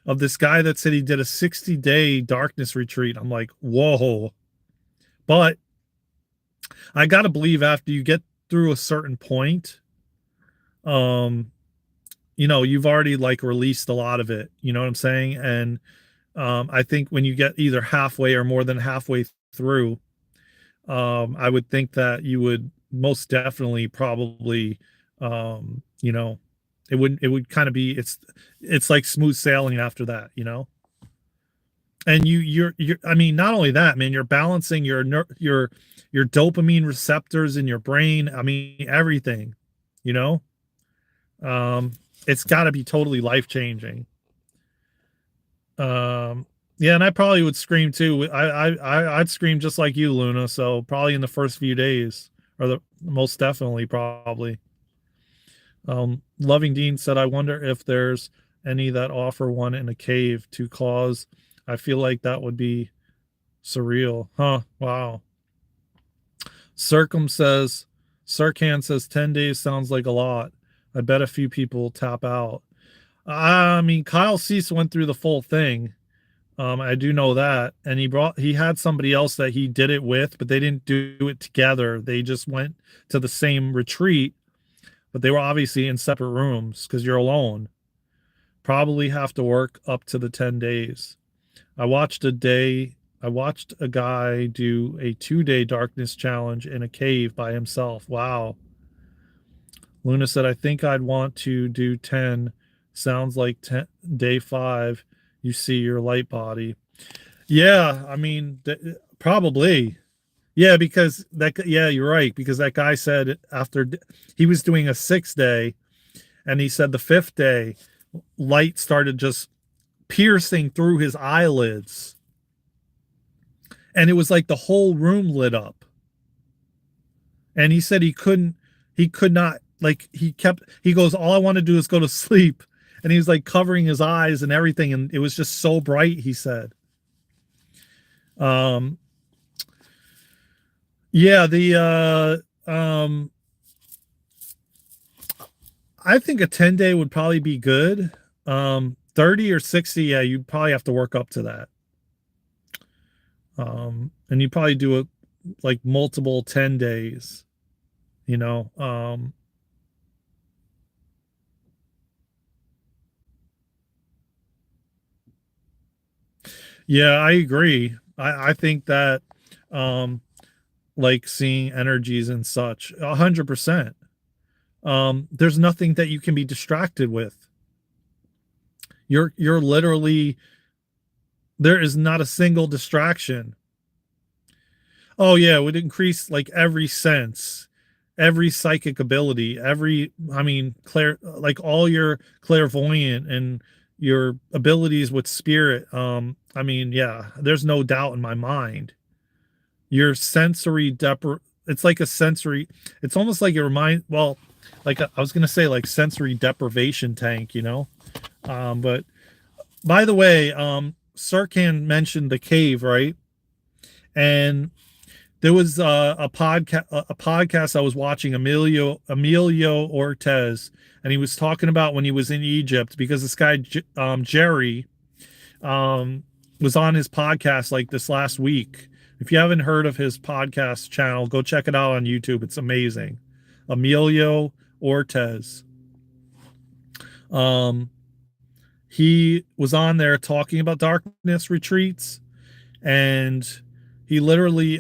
of this guy that said he did a 60-day darkness retreat. I'm like, whoa. But I gotta believe after you get through a certain point, you've already like released a lot of it. You know what I'm saying? And I think when you get either halfway or more than halfway through, I would think that you would most definitely probably, it would kind of be, it's like smooth sailing after that. And you're I mean, not only that, man, you're balancing your dopamine receptors in your brain. I mean, everything, you know. Um, it's got to be totally life changing. Um, yeah, and I probably would scream too. I'd scream just like you, Luna. So probably in the first few days, or the most definitely probably. Loving Dean said, I wonder if there's any that offer one in a cave to cause. I feel like that would be surreal. Huh. Wow. Circum says, Circan says 10 days sounds like a lot. I bet a few people tap out. I mean, Kyle Cease went through the full thing. I do know that. And he had somebody else that he did it with, but they didn't do it together. They just went to the same retreat, but they were obviously in separate rooms because you're alone. Probably have to work up to the 10 days. I watched a guy do a 2-day darkness challenge in a cave by himself. Wow. Luna said, I think I'd want to do 10. Sounds like day 5, you see your light body. Yeah, I mean, probably. Yeah, because yeah, you're right. Because that guy said after he was doing a 6-day, and he said the 5th day, light started just piercing through his eyelids. And it was like the whole room lit up. And he said he could not, like, he goes, all I want to do is go to sleep. And he was like covering his eyes and everything. And it was just so bright, he said. Um, yeah, I think a 10-day would probably be good. 30 or 60, yeah, you'd probably have to work up to that. And you probably do it like multiple 10 days, you know. Yeah, I agree. I think that um like seeing energies and such, 100%. There's nothing that you can be distracted with. You're literally, there is not a single distraction. Oh yeah, it would increase like every sense, every psychic ability, I mean, like all your clairvoyant and your abilities with spirit. I mean, yeah, there's no doubt in my mind. Your sensory it's like a sensory, it's almost like it remind well, like I was gonna say like sensory deprivation tank, you know. But by the way, Sarkan mentioned the cave, right? And there was a podcast I was watching, Emilio Ortez, and he was talking about when he was in Egypt, because this guy Jerry um, was on his podcast like this last week. If you haven't heard of his podcast channel, go check it out on YouTube. It's amazing. Emilio Ortez. Um, he was on there talking about darkness retreats, and he literally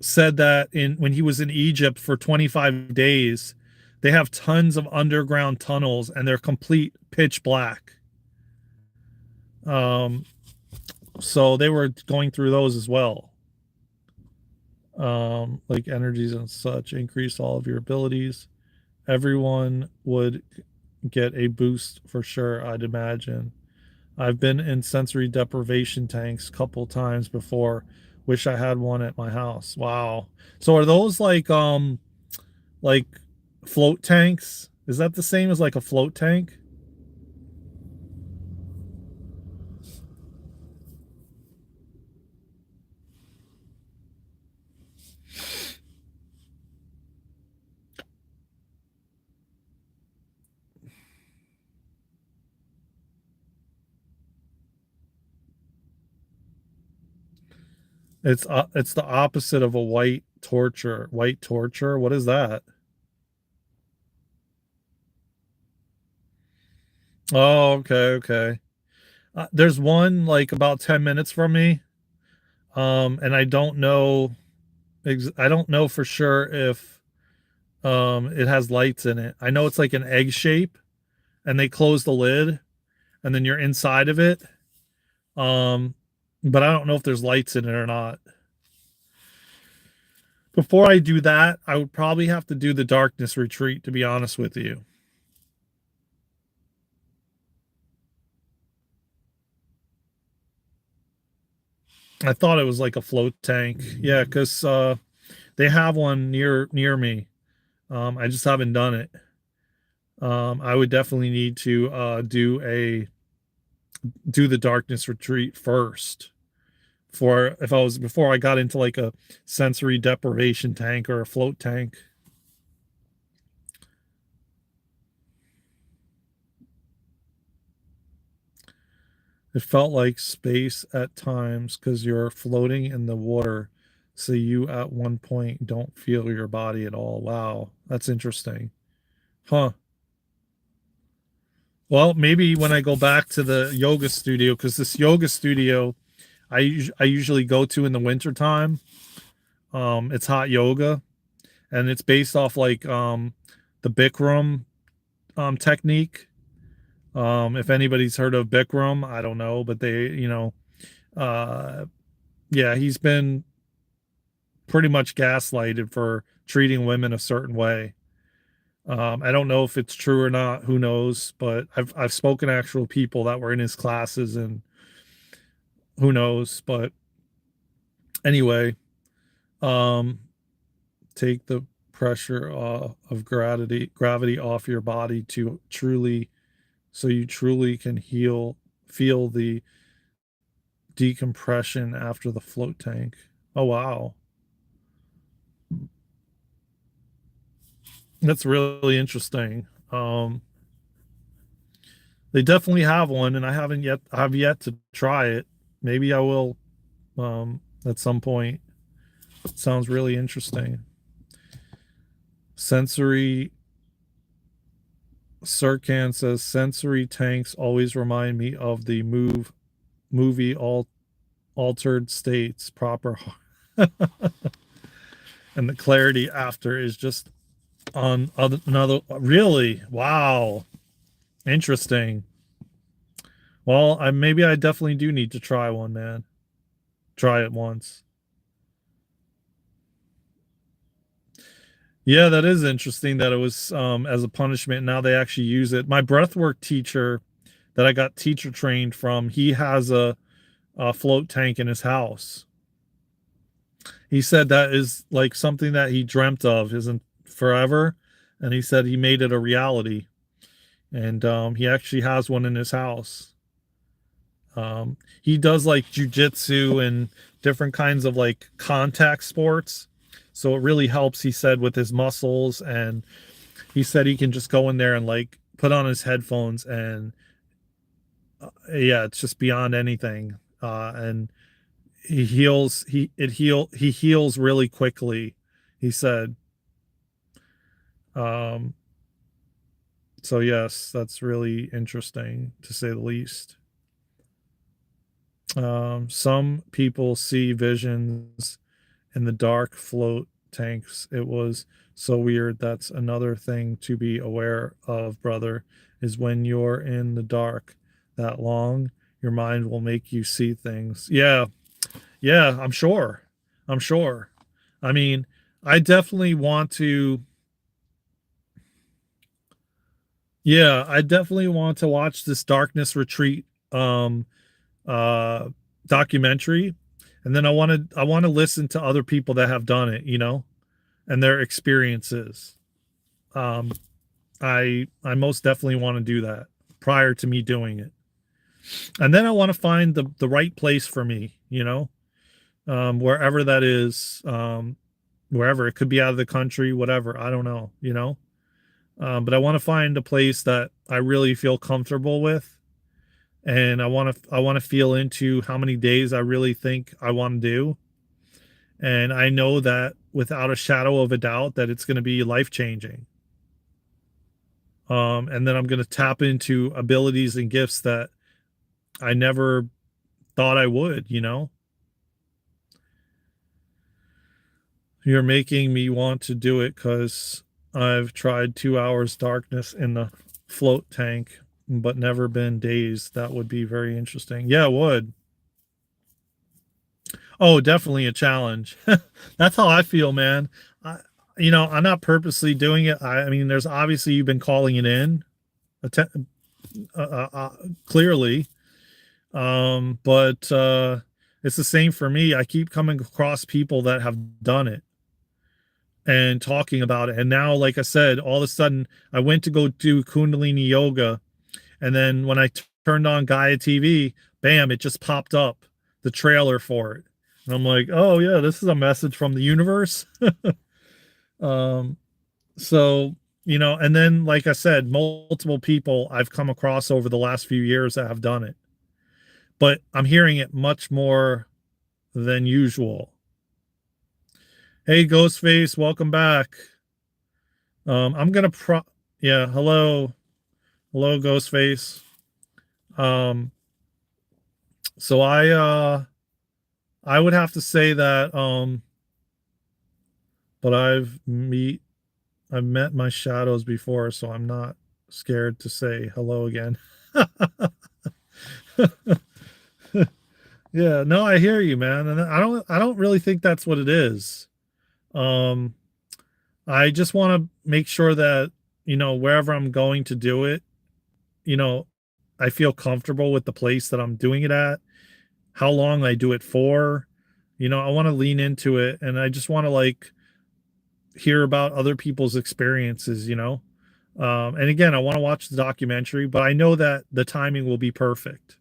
said that in when he was in Egypt for 25 days, they have tons of underground tunnels and they're complete pitch black. Um, so they were going through those as well. Like energies and such, increase all of your abilities. Everyone would get a boost for sure, I'd imagine. I've been in sensory deprivation tanks a couple times before. Wish I had one at my house. Wow. So are those like float tanks? Is that the same as like a float tank? It's the opposite of a white torture. White torture. What is that? Oh, okay, okay. There's one like about 10 minutes from me. And I don't know for sure if it has lights in it. I know it's like an egg shape, and they close the lid, and then you're inside of it, and then you can see the lights. Um, but I don't know if there's lights in it or not. Before I do that, I would probably have to do the darkness retreat, to be honest with you. I thought it was like a float tank. Yeah, because they have one near me. I just haven't done it. I would definitely need to do the darkness retreat first for if I was before I got into like a sensory deprivation tank or a float tank. It felt like space at times because you're floating in the water. So you at one point don't feel your body at all. Wow, that's interesting. Huh. Well, maybe when I go back to the yoga studio, because this yoga studio I usually go to in the wintertime. It's hot yoga, and it's based off like the Bikram technique. If anybody's heard of Bikram, I don't know, but uh, yeah, he's been pretty much gaslighted for treating women a certain way. I don't know if it's true or not. Who knows? But I've spoken to actual people that were in his classes, and who knows? But anyway, um, take the pressure of gravity off your body to truly, so you truly can feel the decompression after the float tank. Oh wow, that's really interesting. They definitely have one, and I have yet to try it. Maybe I will at some point. It sounds really interesting. Sensory Sirkan says sensory tanks always remind me of the movie altered states proper and the clarity after is just on another really wow interesting. Well, maybe I definitely do need to try one, man. Try it once. Yeah, that is interesting that it was as a punishment. Now they actually use it. My breathwork teacher that I got teacher trained from, he has a float tank in his house. He said that is like something that he dreamt of isn't forever, and he said he made it a reality. And he actually has one in his house. He does like jujitsu and different kinds of like contact sports. So it really helps, he said, with his muscles. And he said he can just go in there and like put on his headphones and yeah, it's just beyond anything. And he heals really quickly, he said. Um, so yes, that's really interesting to say the least. Some people see visions in the dark float tanks. It was so weird. That's another thing to be aware of, brother, is when you're in the dark that long, your mind will make you see things. Yeah, yeah, I'm sure. I'm sure. I mean, I definitely want to, yeah, I definitely want to watch this Darkness Retreat uh documentary, and then I want to listen to other people that have done it, and their experiences. um I most definitely want to do that prior to me doing it, and then I want to find the right place for me, wherever that is, wherever it could be, out of the country, whatever, I don't know, but I want to find a place that I really feel comfortable with, and I want to feel into how many days I really think I want to do. And I know that without a shadow of a doubt that it's going to be life changing. And then I'm going to tap into abilities and gifts that I never thought I would. You're making me want to do it because I've tried 2 hours darkness in the float tank, but never been dazed. That would be very interesting. Yeah, it would. Oh, definitely a challenge. That's how I feel, man. I, I'm not purposely doing it. I mean, there's obviously you've been calling it in, atten- uh, clearly, but it's the same for me. I keep coming across people that have done it and talking about it, and now, like I said, all of a sudden, I went to go do Kundalini yoga, and then when I turned on Gaia TV, bam, it just popped up the trailer for it. And I'm like, oh yeah, this is a message from the universe. um, so, and then like I said, multiple people I've come across over the last few years that have done it. But I'm hearing it much more than usual. Hey Ghostface, welcome back. I'm gonna yeah, hello. Hello, Ghostface. Um, so I would have to say that but I've met my shadows before, so I'm not scared to say hello again. Yeah, no, I hear you, man. And I don't really think that's what it is. Um I just want to make sure that, wherever I'm going to do it, you know, I feel comfortable with the place that I'm doing it at, how long I do it for. I want to lean into it, and I just want to like hear about other people's experiences. And again, I want to watch the documentary, but I know that the timing will be perfect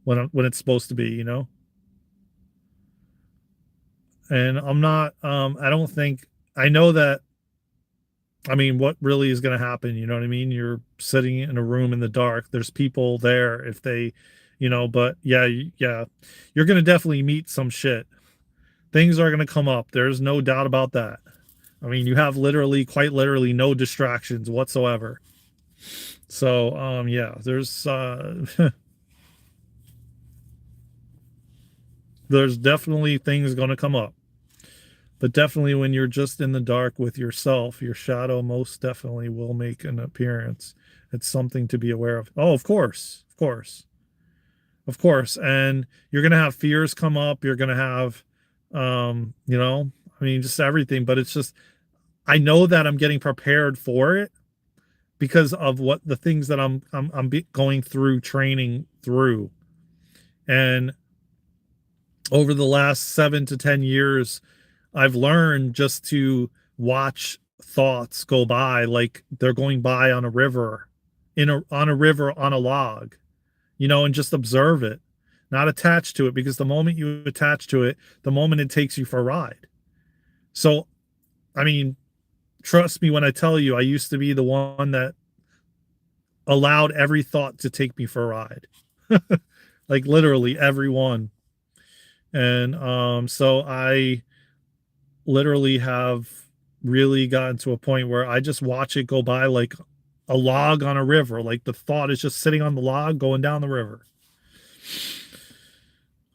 when it's supposed to be. And I'm not I don't think I know that. I mean, what really is going to happen? You know what I mean? You're sitting in a room in the dark. There's people there if they, but yeah, yeah, you're going to definitely meet some shit. Things are going to come up. There's no doubt about that. I mean, you have literally, quite literally, no distractions whatsoever. So, yeah, there's there's definitely things going to come up. But definitely when you're just in the dark with yourself, your shadow most definitely will make an appearance. It's something to be aware of. Oh, of course. Of course. Of course. And you're going to have fears come up. You're going to have, I mean, just everything. But it's just, I know that I'm getting prepared for it because of what the things that I'm going through training through. And over the last 7 to 10 years, I've learned just to watch thoughts go by like they're going by on a river, on a river on a log, and just observe it, not attach to it, because the moment you attach to it, the moment it takes you for a ride. So, I mean, trust me when I tell you, I used to be the one that allowed every thought to take me for a ride. Like literally every one. And so I literally have really gotten to a point where I just watch it go by like a log on a river. Like the thought is just sitting on the log going down the river.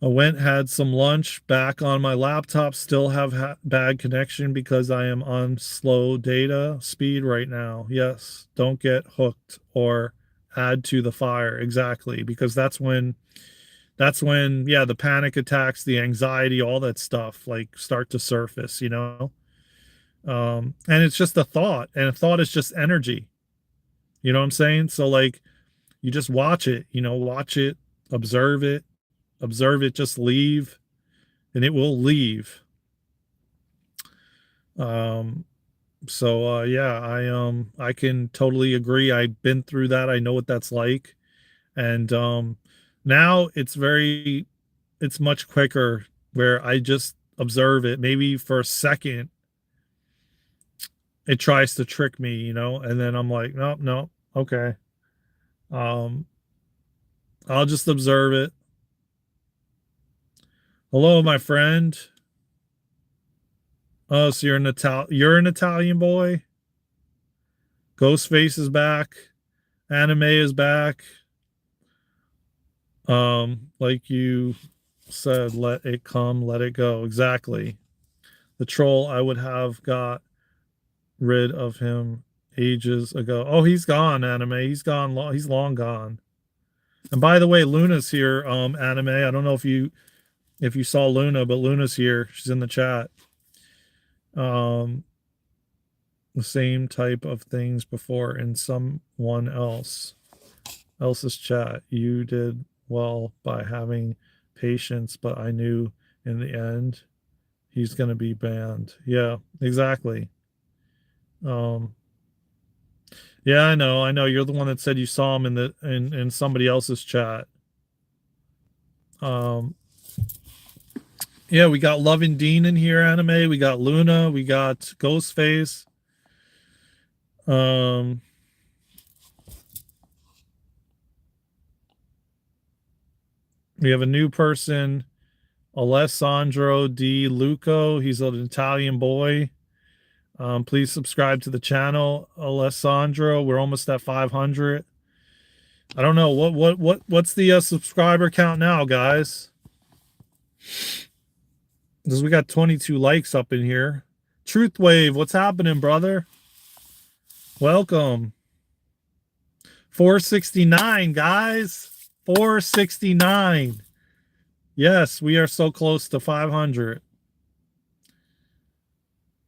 I went, had some lunch, back on my laptop, still have bad connection because I am on slow data speed right now. Yes, don't get hooked or add to the fire. Exactly, because that's when, yeah, the panic attacks, the anxiety, all that stuff like start to surface. And it's just a thought, and a thought is just energy. You know what I'm saying? So like you just watch it, observe it, just leave, and it will leave. Um, so yeah, I can totally agree. I've been through that. I know what that's like. And now it's much quicker where I just observe it. Maybe for a second it tries to trick me, and then I'm like, no, no, okay. Um, I'll just observe it. Hello, my friend. Oh, so you're an Italian boy? Ghostface is back. Anime is back. Like you said, let it come, let it go. Exactly. The troll, I would have got rid of him ages ago. Oh, he's gone, anime. He's gone. He's long gone. And by the way, Luna's here. Anime. I don't know if you if you saw Luna, but Luna's here. She's in the chat. The same type of things before in someone else's chat. You did well by having patience, but I knew in the end he's going to be banned. Yeah, exactly. Yeah, I know. You're the one that said you saw him in somebody else's chat. Yeah, we got Love and Dean in here, anime. We got Luna. We got Ghostface. We have a new person, Alessandro Di Luco. He's an Italian boy. Please subscribe to the channel, Alessandro. We're almost at 500. I don't know what's the subscriber count now, guys. Because we got 22 likes up in here. Truth Wave, what's happening, brother? Welcome. 469, guys. 469. Yes, we are so close to 500.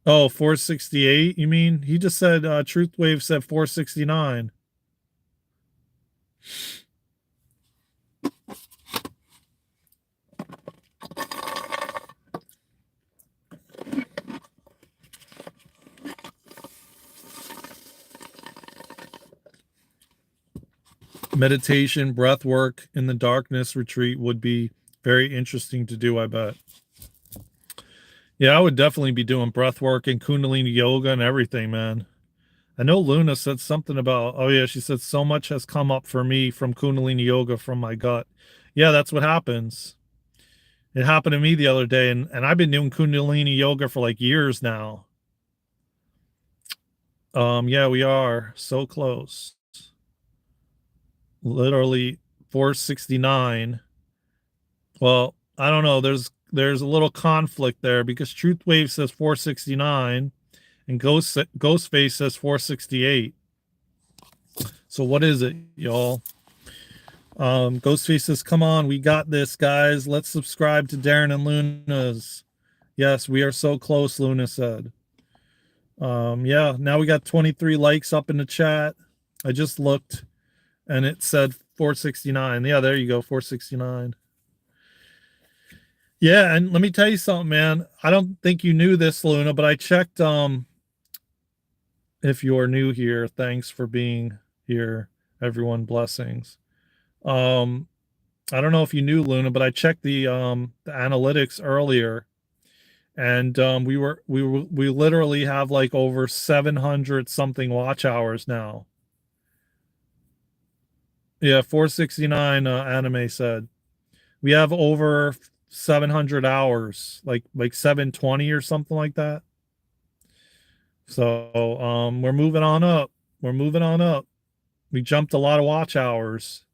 Oh, 468, you mean? He just said, Truth Wave said 469. Meditation, breath work in the darkness retreat would be very interesting to do, I bet. Yeah, I would definitely be doing breath work and Kundalini yoga and everything, man. I know Luna said something about, oh yeah, she said so much has come up for me from Kundalini yoga from my gut. Yeah, that's what happens. It happened to me the other day, and I've been doing Kundalini yoga for like years now. Yeah, we are so close. Literally 469. Well, I don't know. There's a little conflict there because Truth Wave says 469 and Ghostface says 468. So what is it, y'all? Ghostface says, come on, we got this, guys. Let's subscribe to Daren and Luna's. Yes, we are so close, Luna said. Yeah, now we got 23 likes up in the chat. I just looked and it said 469. Yeah, there you go, 469. Yeah, and let me tell you something, man. I don't think you knew this, Luna, but I checked if you're new here, thanks for being here, everyone. Blessings. I don't know if you knew, Luna, but I checked the analytics earlier, and we literally have like over 700 something watch hours now. Yeah, 469 anime said. We have over 700 hours, like 720 or something like that. So we're moving on up. We're moving on up. We jumped a lot of watch hours.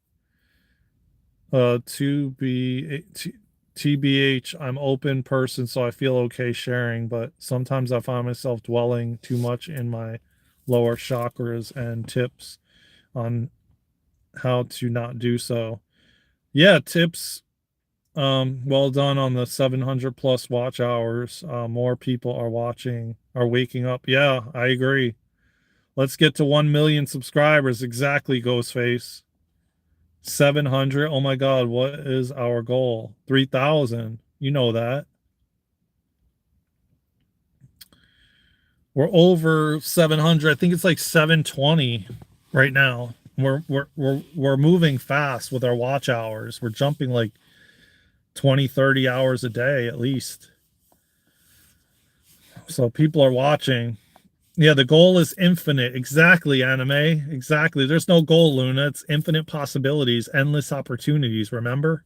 TBH, I'm open person, so I feel okay sharing, but sometimes I find myself dwelling too much in my lower chakras and tips on how to not do so. Yeah, tips. Well done on the 700 plus watch hours. More people are waking up. Yeah, I agree. Let's get to 1 million subscribers. Exactly, Ghostface. 700. Oh my God, what is our goal? 3,000. You know that. We're over 700. I think it's like 720 right now. We're moving fast with our watch hours. We're jumping like 20, 30 hours a day at least. So people are watching. Yeah, the goal is infinite. Exactly, anime. Exactly. There's no goal, Luna. It's infinite possibilities, endless opportunities, remember?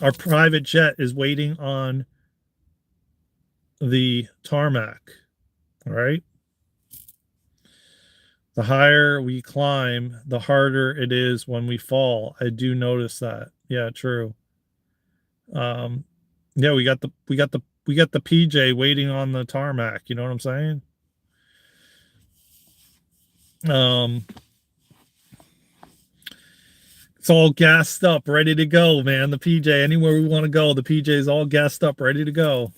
Our private jet is waiting on the tarmac. All right. The higher we climb, the harder it is when we fall. I do notice that. Yeah, true. Yeah, we got the PJ waiting on the tarmac. You know what I'm saying? It's all gassed up, ready to go, man. The PJ, anywhere we want to go, the PJ is all gassed up, ready to go.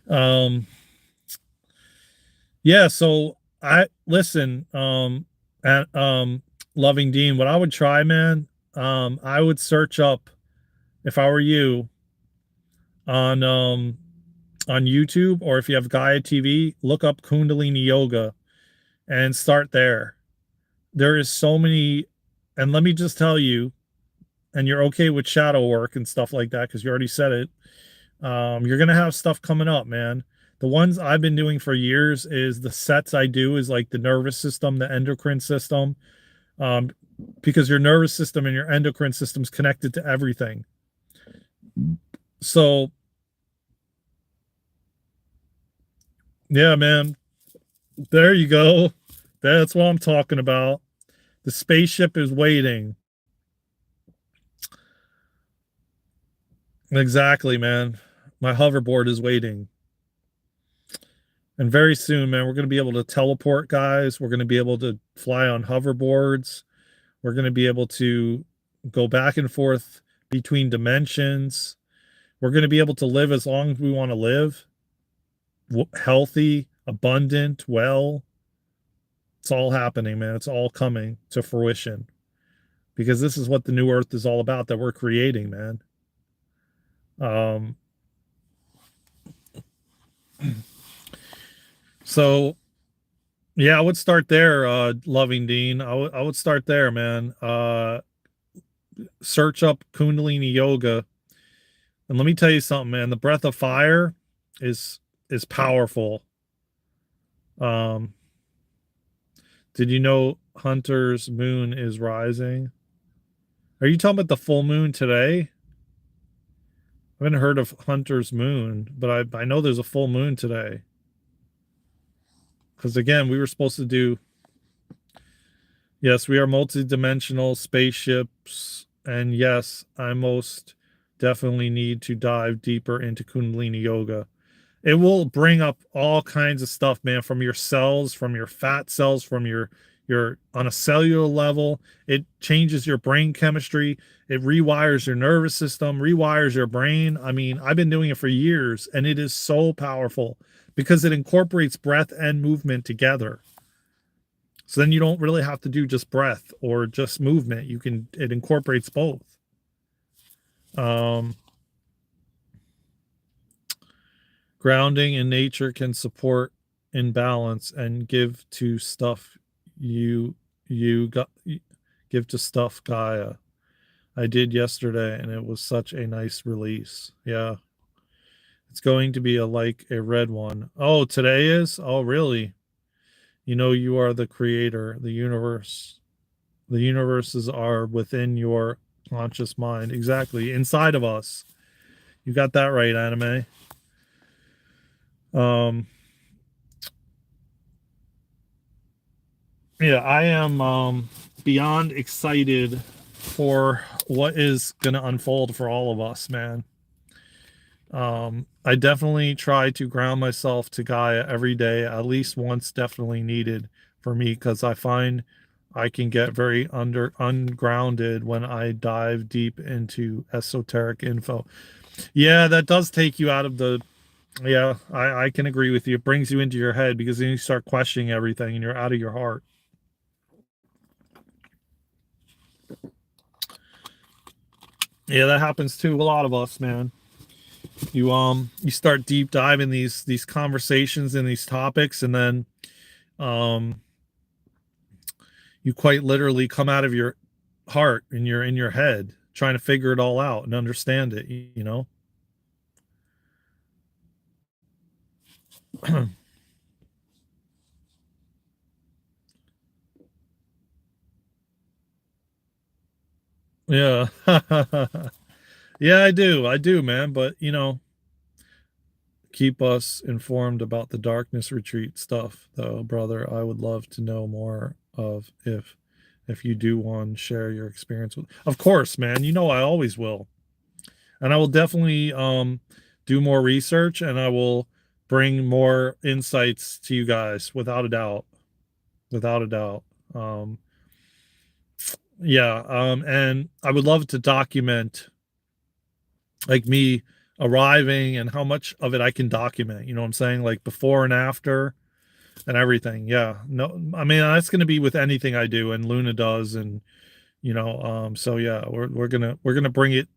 Um, yeah. So I listen. At Loving Dean, what I would try, man. I would search up if I were you on YouTube, or if you have Gaia TV, look up Kundalini Yoga and start there. There is so many, and let me just tell you, and you're okay with shadow work and stuff like that because you already said it. You're gonna have stuff coming up, man. The ones I've been doing for years is the sets I do is like the nervous system, the endocrine system, um, because your nervous system and your endocrine system is connected to everything. So yeah, man, there you go. That's what I'm talking about. The spaceship is waiting. Exactly, man. My hoverboard is waiting. And very soon, man, we're going to be able to teleport, guys. We're going to be able to fly on hoverboards. We're going to be able to go back and forth between dimensions. We're going to be able to live as long as we want to live, healthy, abundant, well. It's all happening, man. It's all coming to fruition because this is what the new earth is all about that we're creating, man. So yeah, I would start there, Loving Dean. I would start there, man. Search up Kundalini Yoga. And let me tell you something, man. The breath of fire is powerful. Um, did you know Hunter's moon is rising? Are you talking about the full moon today? I haven't heard of Hunter's moon, but I know there's a full moon today. Because again, we were supposed to do, yes, we are multidimensional spaceships. And yes, I most definitely need to dive deeper into Kundalini Yoga. It will bring up all kinds of stuff, man, from your cells, from your fat cells, from your on a cellular level. It changes your brain chemistry. It rewires your nervous system, rewires your brain. I mean, I've been doing it for years, and it is so powerful because it incorporates breath and movement together. So then you don't really have to do just breath or just movement. It incorporates both. Um, Grounding in nature can support imbalance and give to stuff you got give to stuff Gaia. I did yesterday and it was such a nice release. Yeah. It's going to be a red one. Oh, today is? Oh, really? You know you are the creator, the universe. The universes are within your conscious mind. Exactly. Inside of us. You got that right, anime. Um Yeah, I am beyond excited for what is going to unfold for all of us, man. I definitely try to ground myself to Gaia every day, at least once, definitely needed for me, because I find I can get very ungrounded when I dive deep into esoteric info. Yeah, that does take you out of the. Yeah, I can agree with you. It brings you into your head because then you start questioning everything and you're out of your heart. Yeah, that happens to a lot of us, man. You start deep diving these conversations and these topics, and then um you quite literally come out of your heart and you're in your head trying to figure it all out and understand it, you know? Yeah. Yeah, I do. I do, man. But keep us informed about the darkness retreat stuff, though, brother. I would love to know more of if you do want to share your experience with. Of course, man. You know I always will. And I will definitely do more research and I will bring more insights to you guys without a doubt. Without a doubt. Um Yeah, and I would love to document like me arriving and how much of it I can document. You know what I'm saying? Like before and after and everything. Yeah. No, I mean that's going to be with anything I do, and Luna does, and so yeah, we're gonna bring it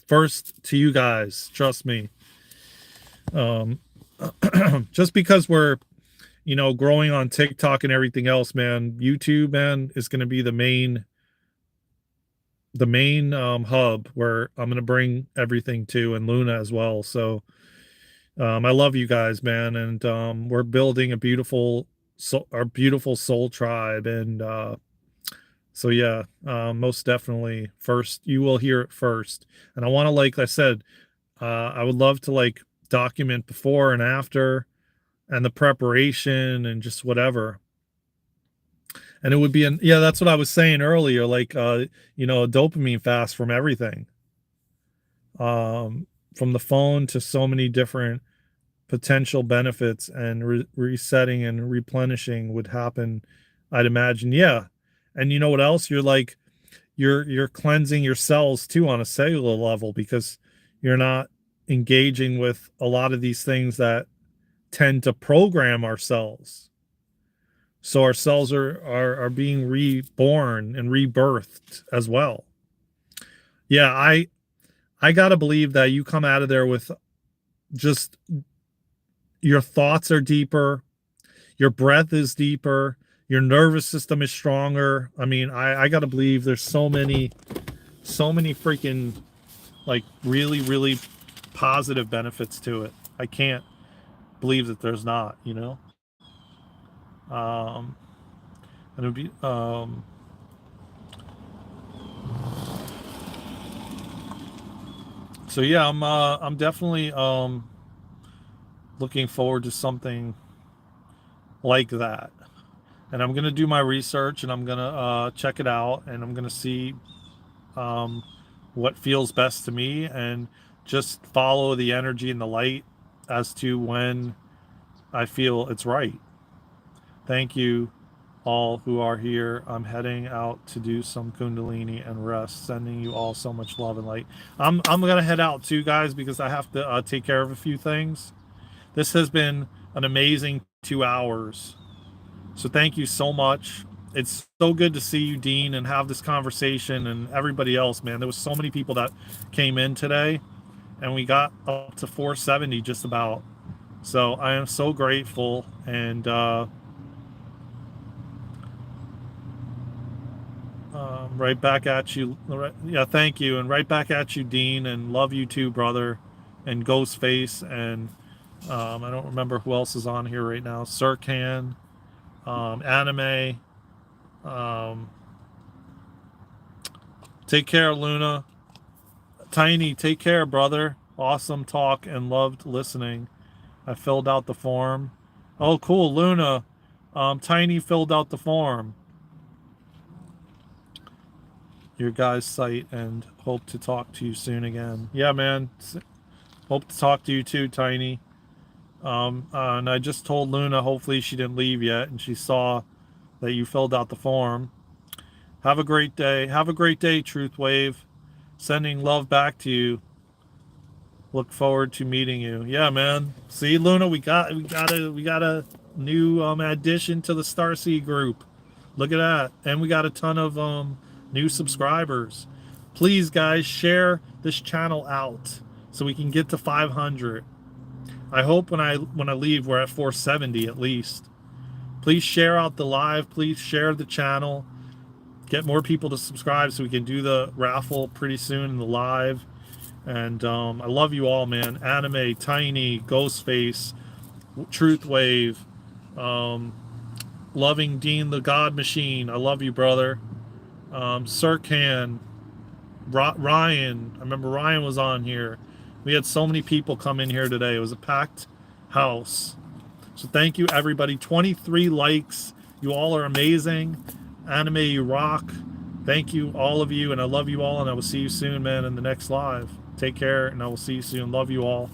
first to you guys. Trust me. Um, just because we're growing on TikTok and everything else, man, YouTube, man, is going to be the main hub where I'm going to bring everything to, and Luna as well. So I love you guys, man, and we're building a our beautiful soul tribe, and so yeah, most definitely first you will hear it first. And I want to, like I said, I would love to like document before and after and the preparation and just whatever. And it would be yeah, that's what I was saying earlier, like a dopamine fast from everything. From the phone to so many different potential benefits, and resetting and replenishing would happen, I'd imagine. Yeah. And you know what else? You're cleansing your cells too on a cellular level, because you're not engaging with a lot of these things that tend to program our cells. So our cells are being reborn and rebirthed as well. Yeah, I gotta believe that you come out of there with just your thoughts are deeper, your breath is deeper, your nervous system is stronger. I mean, I gotta believe there's so many freaking like really, really positive benefits to it. I can't believe that there's not. Um and it would be so yeah, I'm definitely looking forward to something like that. And I'm gonna do my research, and I'm gonna check it out, and I'm gonna see um, what feels best to me, and just follow the energy and the light as to when I feel it's right. Thank you all who are here. I'm heading out to do some kundalini and rest. Sending you all so much love and light. I'm gonna head out too, guys, because I have to take care of a few things. This has been an amazing 2 hours. So thank you so much. It's so good to see you, Dean, and have this conversation, and everybody else, man. There was so many people that came in today, and we got up to 470 just about. So I am so grateful, and right back at you. Yeah, thank you, and right back at you, Dean, and love you too, brother, and Ghostface, and I don't remember who else is on here right now. Sirkan, Anime. Um, Take care, Luna. Tiny, take care, brother. Awesome talk and loved listening. I filled out the form. Oh, cool, Luna. Tiny filled out the form. Your guys' site, and hope to talk to you soon again. Yeah, man. Hope to talk to you too, Tiny. And I just told Luna, hopefully she didn't leave yet, and she saw that you filled out the form. Have a great day. Have a great day, Truth Wave. Sending love back to you. Look forward to meeting you. Yeah, man. See, Luna, we got a new addition to the Starseed group. Look at that. And we got a ton of new subscribers. Please, guys, share this channel out so we can get to 500. I hope when I leave we're at 470 at least. Please share out the live. Please share the channel. Get more people to subscribe so we can do the raffle pretty soon in the live. And I love you all, man. Anime, Tiny, Ghostface, Truth Wave, Loving Dean the God Machine. I love you, brother. Sirkan, Ryan. I remember Ryan was on here. We had so many people come in here today. It was a packed house. So thank you, everybody. 23 likes. You all are amazing. Anime, you rock. Thank you, all of you, and I love you all, and I will see you soon, man, in the next live. Take care, and I will see you soon. Love you all.